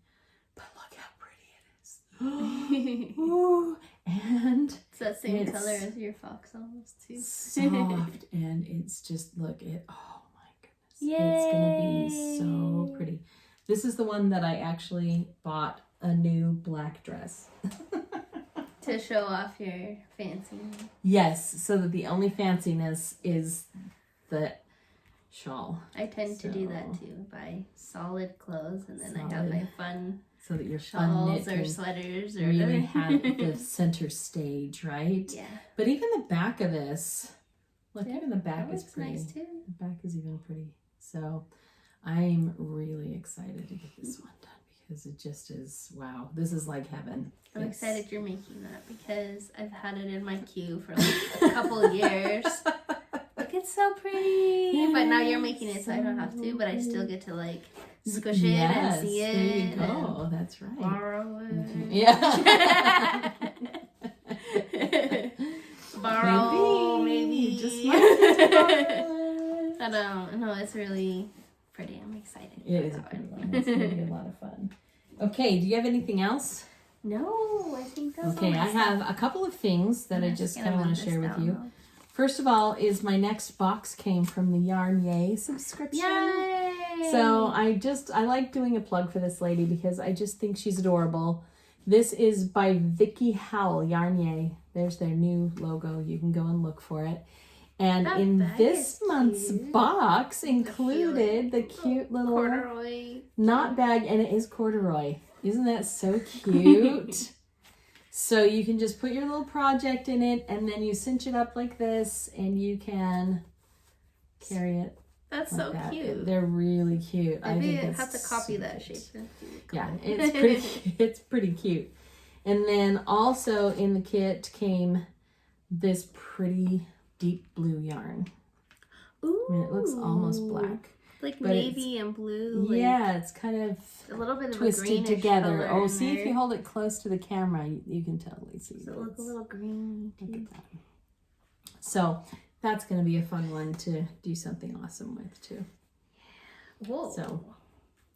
But look how pretty it is. Ooh, and it's that same color as your fox almost too. Soft, and it's just, look, oh my goodness. Yay! It's going to be so pretty. This is the one that I actually bought a new black dress. To show off your fancy. Yes, so that the only fanciness is the shawl. I tend to do that too. Buy solid clothes, and then I have Solid. my fun So that your fun knit shawls or can sweaters or really whatever. have the center stage, right? Yeah. But even the back of this, look, Yeah, even the back that is looks pretty. nice too. The back is even pretty. So I'm really excited to get this one done because it just is, wow, this is like heaven. I'm excited you're making that because I've had it in my queue for like a couple of years. Look, it's so pretty. Yeah, but now you're making it so I don't have to, but I still get to like squish it and see it. There you go. That's right. Borrow it. Yeah. Borrow, maybe. Just might. I don't know. It's really pretty. I'm excited. It is a pretty one. It's going to be a lot of fun. Okay, do you have anything else? No, I think that's Okay, all I have a couple of things that I just kind of want to share with you. First of all is my next box came from the Yarny subscription. Yay! So I like doing a plug for this lady because I just think she's adorable. This is by Vicky Howell, Yarny. There's their new logo. You can go and look for it. And That in bag this is month's cute. box included the cute little corduroy knot bag, and it is corduroy. Isn't that so cute? So you can just put your little project in it, and then you cinch it up like this, and you can carry it. That's like so that. cute. They're really cute. I Maybe think I have to it's copy super that cute. shape. Yeah, it's pretty. It's pretty cute. And then also in the kit came this pretty deep blue yarn. Ooh, I mean, it looks almost black. like but navy and blue. Like Yeah, it's kind of a little bit of a twisted greenish together. color Oh, in see there. if you hold it close to the camera, you can totally see. Does that it look a it's- little green Look too? at that. So that's going to be a fun one to do something awesome with too. Whoa. So,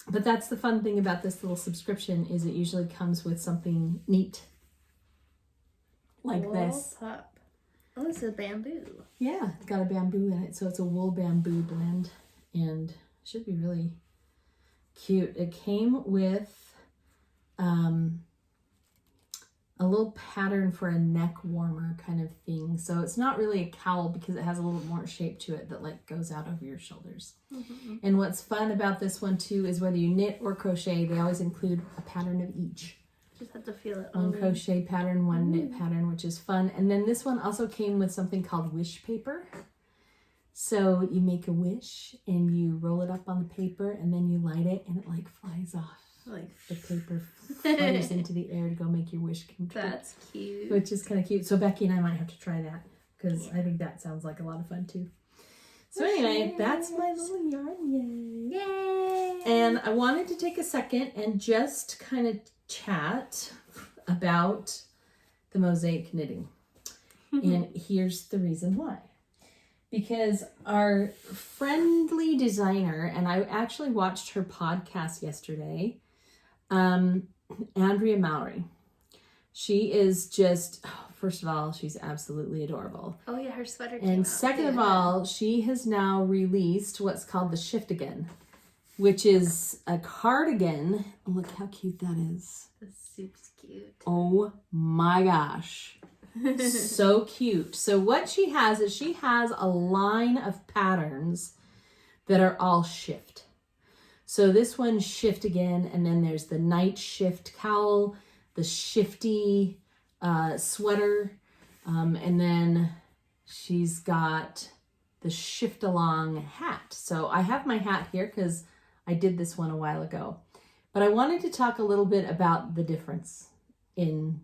but that's the fun thing about this little subscription is it usually comes with something neat like Wool this. Pup. Oh, it's a bamboo. Yeah, it's got a bamboo in it, so it's a wool bamboo blend, and should be really cute. It came with a little pattern for a neck warmer kind of thing. So it's not really a cowl because it has a little more shape to it that like goes out over your shoulders. Mm-hmm. And what's fun about this one too is whether you knit or crochet, they always include a pattern of each. Just have to feel it. One on me. crochet pattern, one knit pattern, which is fun. And then this one also came with something called wish paper. So you make a wish and you roll it up on the paper and then you light it and it like flies off. Like The paper flutters into the air to go make your wish come true. that's cute. Which is kind of cute. So Becky and I might have to try that because I think that sounds like a lot of fun too. So anyway, that's my little yarn. Yay! And I wanted to take a second and just kind of chat about the mosaic knitting. And here's the reason why. Because our friendly designer, and I actually watched her podcast yesterday, Andrea Mowry. She is just, first of all, she's absolutely adorable. Oh yeah, her sweater came And out second too. of all, she has now released what's called the Shift Again which is a cardigan. Look how cute that is. That's super cute. Oh my gosh. So cute. So what she has is she has a line of patterns that are all shift. So this one's shift again, and then there's the night shift cowl, the shifty sweater, and then she's got the shift along hat. So I have my hat here because I did this one a while ago. But I wanted to talk a little bit about the difference in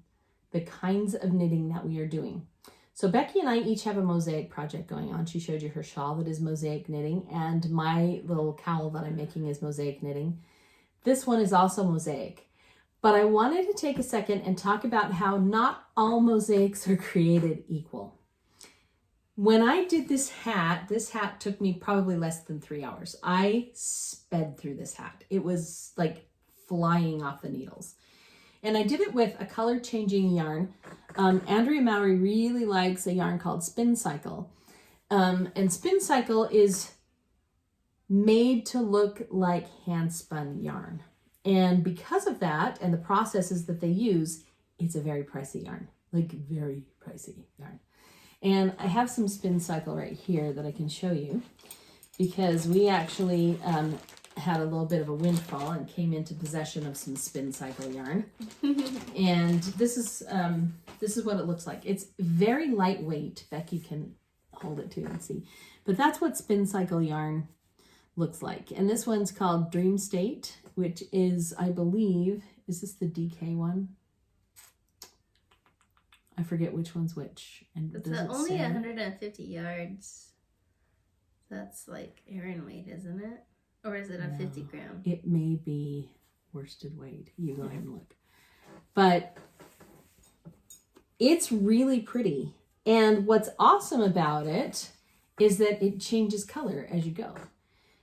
the kinds of knitting that we are doing. So Becky and I each have a mosaic project going on. She showed you her shawl that is mosaic knitting, and my little cowl that I'm making is mosaic knitting. This one is also mosaic. But I wanted to take a second and talk about how not all mosaics are created equal. When I did this hat took me probably less than 3 hours. I sped through this hat. It was like flying off the needles. And I did it with a color changing yarn. Andrea Mowry really likes a yarn called Spin Cycle. And Spin Cycle is made to look like hand spun yarn. And because of that and the processes that they use, it's a very pricey yarn, like very pricey yarn. And I have some Spin Cycle right here that I can show you because we actually had a little bit of a windfall and came into possession of some Spin Cycle yarn. And this is what it looks like. It's very lightweight. Becky can hold it too and see. But that's what Spin Cycle yarn looks like. And this one's called Dream State, which is, I believe, is this the DK one? I forget which one's which. And it's only 150 yards. That's like Aran weight, isn't it? Or is it a 50 gram? It may be worsted weight. You go ahead and look. But it's really pretty. And what's awesome about it is that it changes color as you go.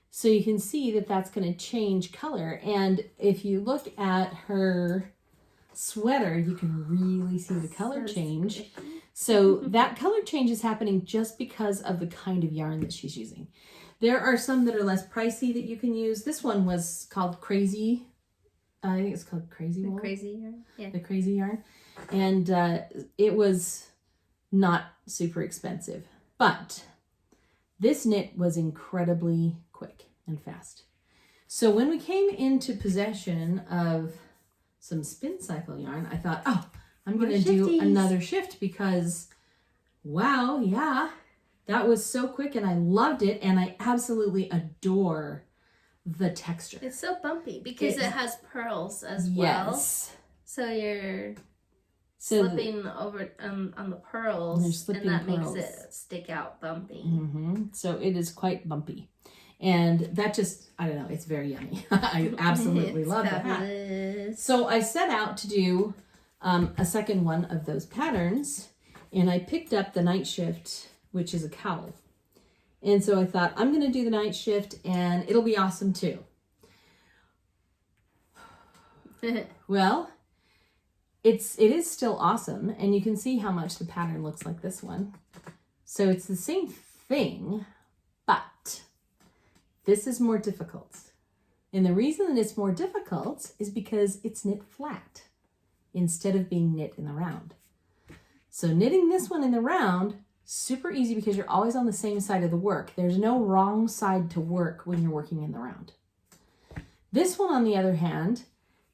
So you can see that that's going to change color. And if you look at her sweater, you can really see the color change. So that color change is happening just because of the kind of yarn that she's using. There are some that are less pricey that you can use. This one was called Crazy. I think it's called Crazy Wool. The Crazy yarn. Yeah. The Crazy yarn. And it was not super expensive. But this knit was incredibly quick and fast. So when we came into possession of some Spin Cycle yarn, I thought, oh, I'm going to do another shift because, wow, yeah, that was so quick and I loved it. And I absolutely adore the texture. It's so bumpy because it has pearls as well. Yes. So you're slipping over on the pearls, and that makes it stick out bumpy. Mm-hmm. So it is quite bumpy. And that just, I don't know, it's very yummy. I absolutely love that. So I set out to do a second one of those patterns, and I picked up the night shift, which is a cowl. And so I thought, I'm going to do the night shift, and it'll be awesome too. Well, it is still awesome, and you can see how much the pattern looks like this one. So it's the same thing, but this is more difficult. And the reason that it's more difficult is because it's knit flat instead of being knit in the round. So knitting this one in the round, super easy because you're always on the same side of the work. There's no wrong side to work when you're working in the round. This one, on the other hand,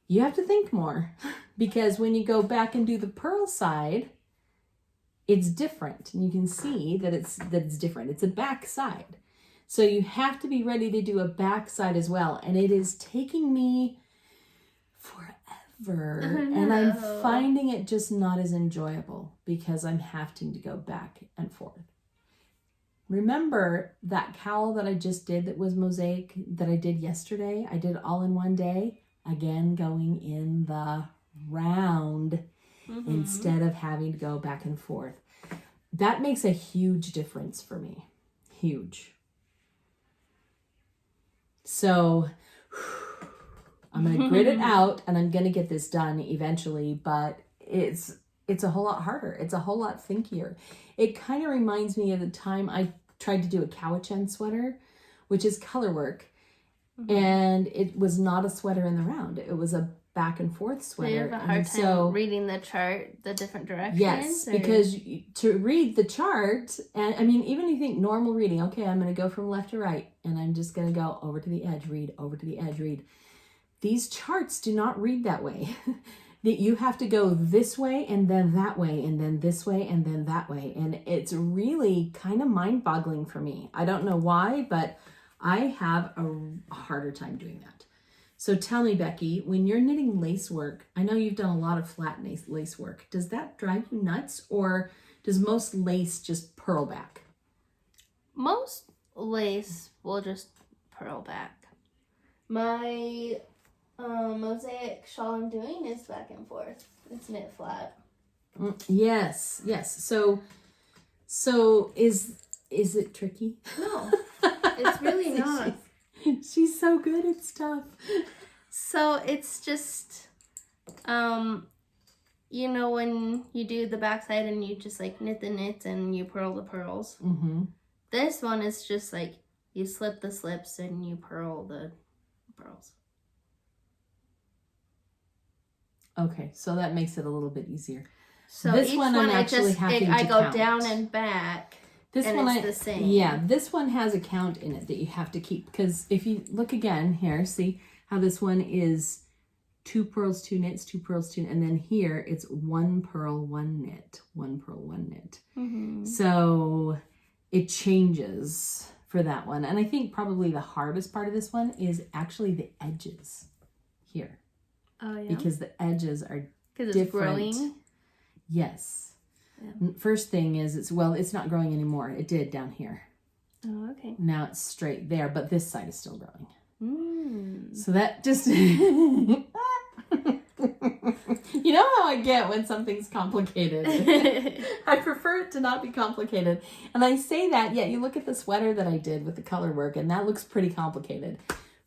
you have to think more because when you go back and do the purl side, it's different. And you can see that it's different. It's a back side. So you have to be ready to do a back side as well. And it is taking me forever. And I'm finding it just not as enjoyable because I'm having to go back and forth. Remember that cowl that I just did that was mosaic that I did yesterday? I did all in one day. Again, going in the round instead of having to go back and forth. That makes a huge difference for me. Huge. So I'm going to grit it out and I'm going to get this done eventually, but it's a whole lot harder. It's a whole lot thinkier. It kind of reminds me of the time I tried to do a Cowichan sweater, which is color work. and it was not a sweater in the round. It was a back and forth So you sweater. have a hard time reading the chart, the different directions? Yes, or? because to read the chart, and I mean, even if you think normal reading, okay, I'm going to go from left to right, and I'm just going to go over to the edge, read, over to the edge, read. These charts do not read that way. That you have to go this way and then that way and then this way and then that way. And it's really kind of mind-boggling for me. I don't know why, but I have a harder time doing that. So tell me, Becky, when you're knitting lace work, I know you've done a lot of flat lace work. Does that drive you nuts, or does most lace just purl back? Most lace will just purl back. My mosaic shawl I'm doing is back and forth. It's knit flat. Yes. So is it tricky? No, it's really not. She's so good at stuff. So it's just, you know, when you do the backside and you just like knit the knits and you purl the pearls. Mm-hmm. This one is just like you slip the slips and you purl the pearls. Okay, so that makes it a little bit easier. So this each one I'm actually having to I go count. down and back. This and one it's the same. Yeah, this one has a count in it that you have to keep, because if you look again here, see how this one is 2 pearls, 2 knits, 2 pearls, 2, and then here it's 1 pearl, 1 knit, 1 pearl, 1 knit. Mm-hmm. So it changes for that one. And I think probably the hardest part of this one is actually the edges here. Oh, yeah. Because the edges are Because it's different. growing. Yes. Yeah. First thing is, it's not growing anymore. It did down here. Oh, okay. Now it's straight there, but this side is still growing. Mm. So that just... You know how I get when something's complicated. I prefer it to not be complicated. And I say that, yet you look at the sweater that I did with the color work, and that looks pretty complicated.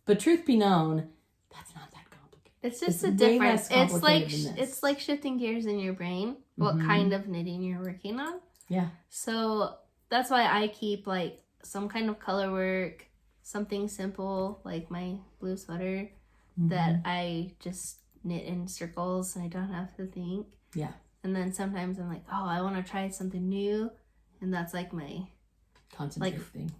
But truth be known, that's not that complicated. It's just a way difference. less complicated than this. It's like shifting gears in your brain. What kind of knitting you're working on. Yeah. So that's why I keep like some kind of color work, something simple like my blue sweater that I just knit in circles and I don't have to think. Yeah. And then sometimes I'm like, oh, I want to try something new, and that's like my Concentrate thing.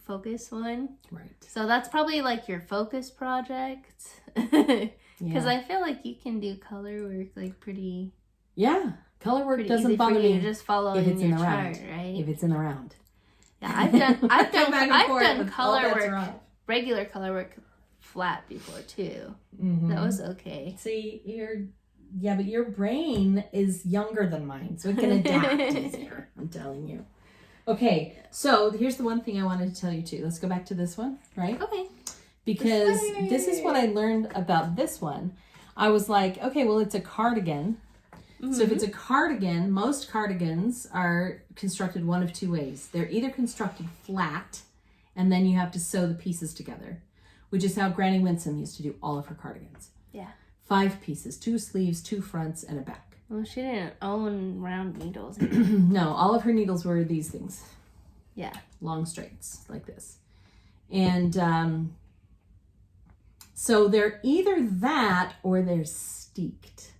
focus one. Right. So that's probably like your focus project. Because I feel like you can do color work like pretty. Yeah. Color work pretty doesn't easy bother for you me to just follow if it's in in your the chart, round. right? If it's in the round. Yeah, I've done color work, right. regular color work flat before too. Mm-hmm. That was okay. See, but your brain is younger than mine, so it can adapt easier. I'm telling you. Okay, so here's the one thing I wanted to tell you too. Let's go back to this one, right? Okay. Because this is what I learned about this one. I was like, okay, well, it's a cardigan. Mm-hmm. So if it's a cardigan, most cardigans are constructed one of 2 ways. They're either constructed flat, and then you have to sew the pieces together, which is how Granny Winsome used to do all of her cardigans. Yeah. 5 pieces, 2 sleeves, 2 fronts, and a back. Well, she didn't own round needles. No, all of her needles were these things. Yeah. Long straights, like this. And so they're either that or they're steeked.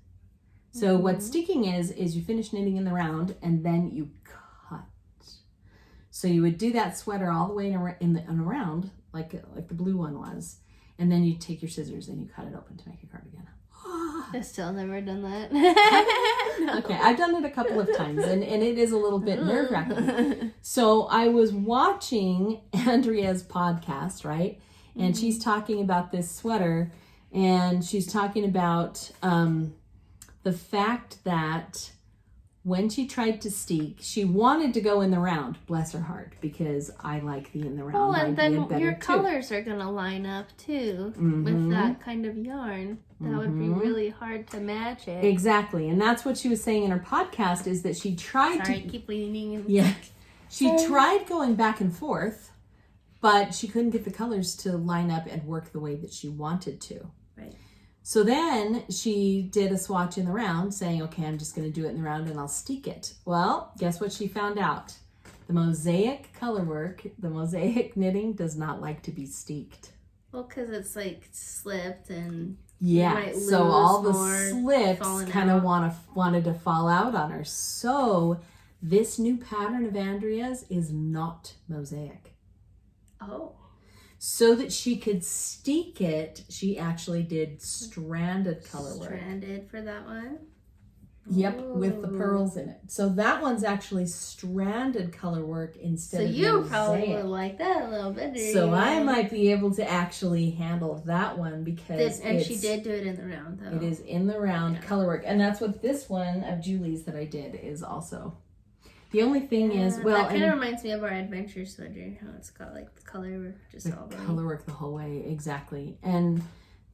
So what steeking is you finish knitting in the round and then you cut. So you would do that sweater all the way in a round, like the blue one was, and then you take your scissors and you cut it open to make a cardigan. I've still never done that. No. Okay, I've done it a couple of times, and it is a little bit nerve-wracking. So I was watching Andrea's podcast, right? And she's talking about this sweater, and she's talking about the fact that when she tried to steek, she wanted to go in the round, bless her heart, because I like the in the round and idea then better your too. colors are going to line up too with that kind of yarn. That would be really hard to match it. Exactly, and that's what she was saying in her podcast, is that she tried Sorry, keep leaning. Yeah. She tried going back and forth, but she couldn't get the colors to line up and work the way that she wanted to. Right. So then she did a swatch in the round saying, okay, I'm just going to do it in the round and I'll steek it. Well, guess what she found out? The mosaic color work, the mosaic knitting does not like to be steeked. Well, because it's like slipped and Yeah, might so lose all the more slips falling kind of out. wanted to fall out on her. So this new pattern of Andrea's is not mosaic. Oh. So that she could steek it, she actually did stranded color work. Stranded for that one? Yep, Ooh. with the pearls in it. So that one's actually stranded color work instead of So you mosaic. probably would like that a little better. So I might be able to actually handle that one because she did do it in the round though. It is in the round color work. And that's what this one of Julie's that I did is also. The only thing is, well, that kind of reminds me of our adventure sweater, how it's got like the color just all the way. Color work the whole way, exactly. And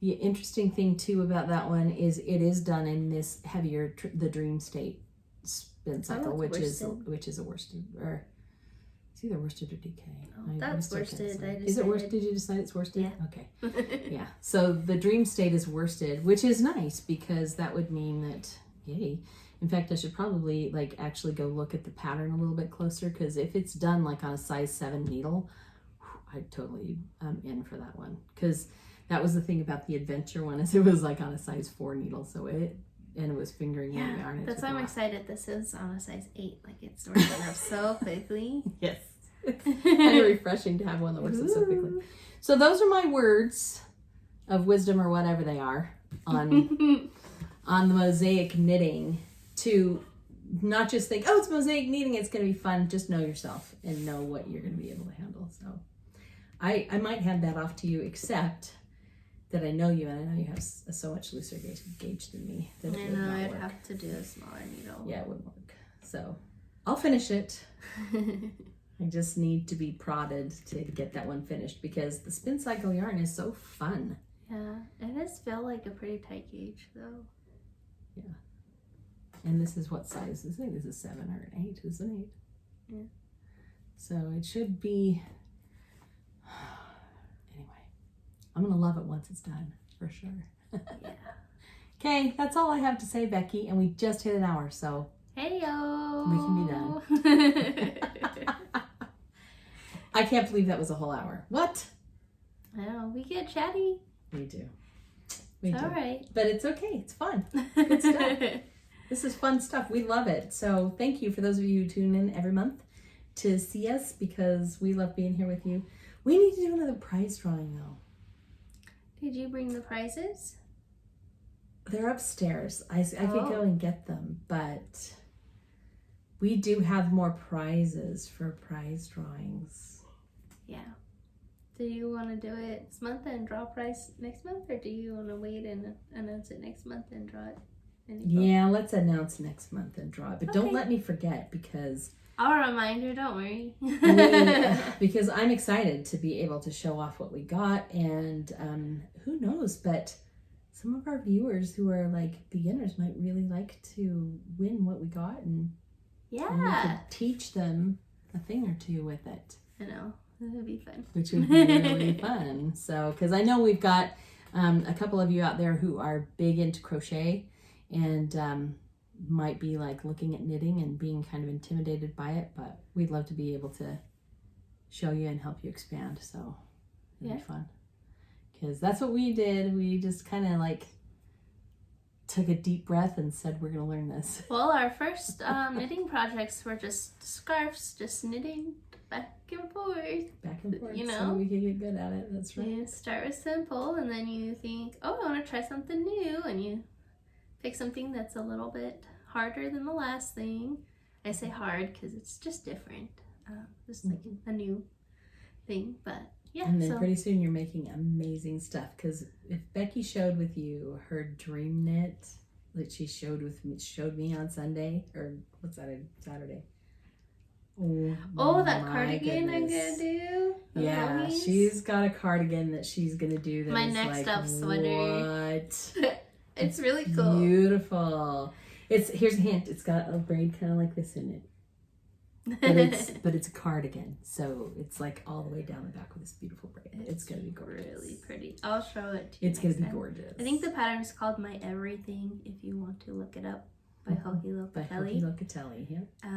the interesting thing too about that one is it is done in this heavier, the Dream State spin cycle, which is a worsted, or it's either worsted or DK. Oh, that's worsted. Is it worsted? Did you decide it's worsted? Yeah. Okay. Yeah. So the Dream State is worsted, which is nice because that would mean that, yay. In fact, I should probably like actually go look at the pattern a little bit closer because if it's done like on a size 7 needle, I totally am in for that one. Because that was the thing about the adventure one is it was like on a size 4 needle, so it was fingering the yarn. That's why I'm excited. This is on a size 8. Like it's working up so quickly. Yes, it's kind of refreshing to have one that works up so quickly. So those are my words of wisdom or whatever they are on on the mosaic knitting. To not just think, oh, it's mosaic knitting, it's going to be fun. Just know yourself and know what you're going to be able to handle. So I might hand that off to you, except that I know you, and I know you have a so much looser gauge than me. That I know, I'd have to do a smaller needle. Yeah, it wouldn't work. So I'll finish it. I just need to be prodded to get that one finished because the spin cycle yarn is so fun. Yeah, it does feel like a pretty tight gauge though. Yeah. And this is what size is it? This is 7 or an 8. This is an 8. Yeah. So it should be. Anyway, I'm going to love it once it's done, for sure. Yeah. Okay, that's all I have to say, Becky. And we just hit an hour, so. Hey-o. We can be done. I can't believe that was a whole hour. What? I know, we get chatty. We do. It's all right. But it's okay. It's fun. Good stuff. This is fun stuff. We love it. So thank you for those of you who tune in every month to see us because we love being here with you. We need to do another prize drawing though. Did you bring the prizes? They're upstairs. I could go and get them, but we do have more prizes for prize drawings. Yeah. Do you want to do it this month and draw a prize next month, or do you want to wait and announce it next month and draw it? Yeah, let's announce next month and draw it. But don't let me forget because I'll remind you, don't worry. because I'm excited to be able to show off what we got and who knows, but some of our viewers who are like beginners might really like to win what we got and we could teach them a thing or two with it. I know. That would be fun. Which would be really fun. So, because I know we've got a couple of you out there who are big into crochet and might be like looking at knitting and being kind of intimidated by it, but we'd love to be able to show you and help you expand. So it'd be fun. Because that's what we did. We just kind of like took a deep breath and said, we're going to learn this. Well, our first knitting projects were just scarves, just knitting back and forth. Back and forth, you know? so we could get good at it. That's right. You start with simple, and then you think, oh, I want to try something new, and you pick something that's a little bit harder than the last thing. I say hard because it's just different. Just like a new thing, but yeah. And then pretty soon you're making amazing stuff, because if Becky showed with you her dream knit that she showed me on Sunday, or what's that, Saturday? Oh, that cardigan goodness. I'm gonna do. Yeah, she's got a cardigan that she's gonna do. That my is next like, up sweater. What? It's really cool. Beautiful. Here's a hint. It's got a braid kind of like this in it. But it's a cardigan, so it's like all the way down the back with this beautiful braid. It's gonna be gorgeous. Really pretty. I'll show it to you. It's gonna be gorgeous. I think the pattern is called My Everything. If you want to look it up, by Hoki Locatelli. Yeah.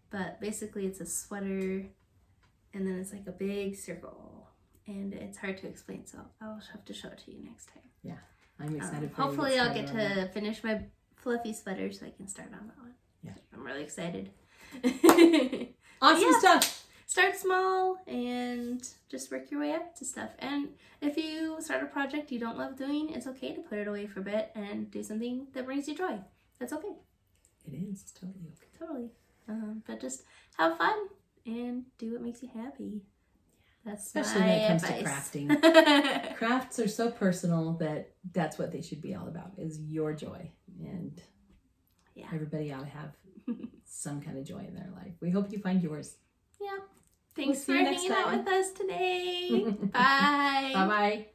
But basically, it's a sweater, and then it's like a big circle, and it's hard to explain, so I'll have to show it to you next time. Yeah, I'm excited for you. Hopefully I'll get to finish my fluffy sweater so I can start on that one. Yeah. I'm really excited. Awesome stuff. Start small and just work your way up to stuff. And if you start a project you don't love doing, it's okay to put it away for a bit and do something that brings you joy. That's okay. It is. It's totally okay. Totally. But just have fun and do what makes you happy. That's especially when it comes to crafting. Crafts are so personal that that's what they should be all about, is your joy. And everybody ought to have some kind of joy in their life. We hope you find yours. Yeah. Thanks for hanging out with us today. Bye. Bye-bye.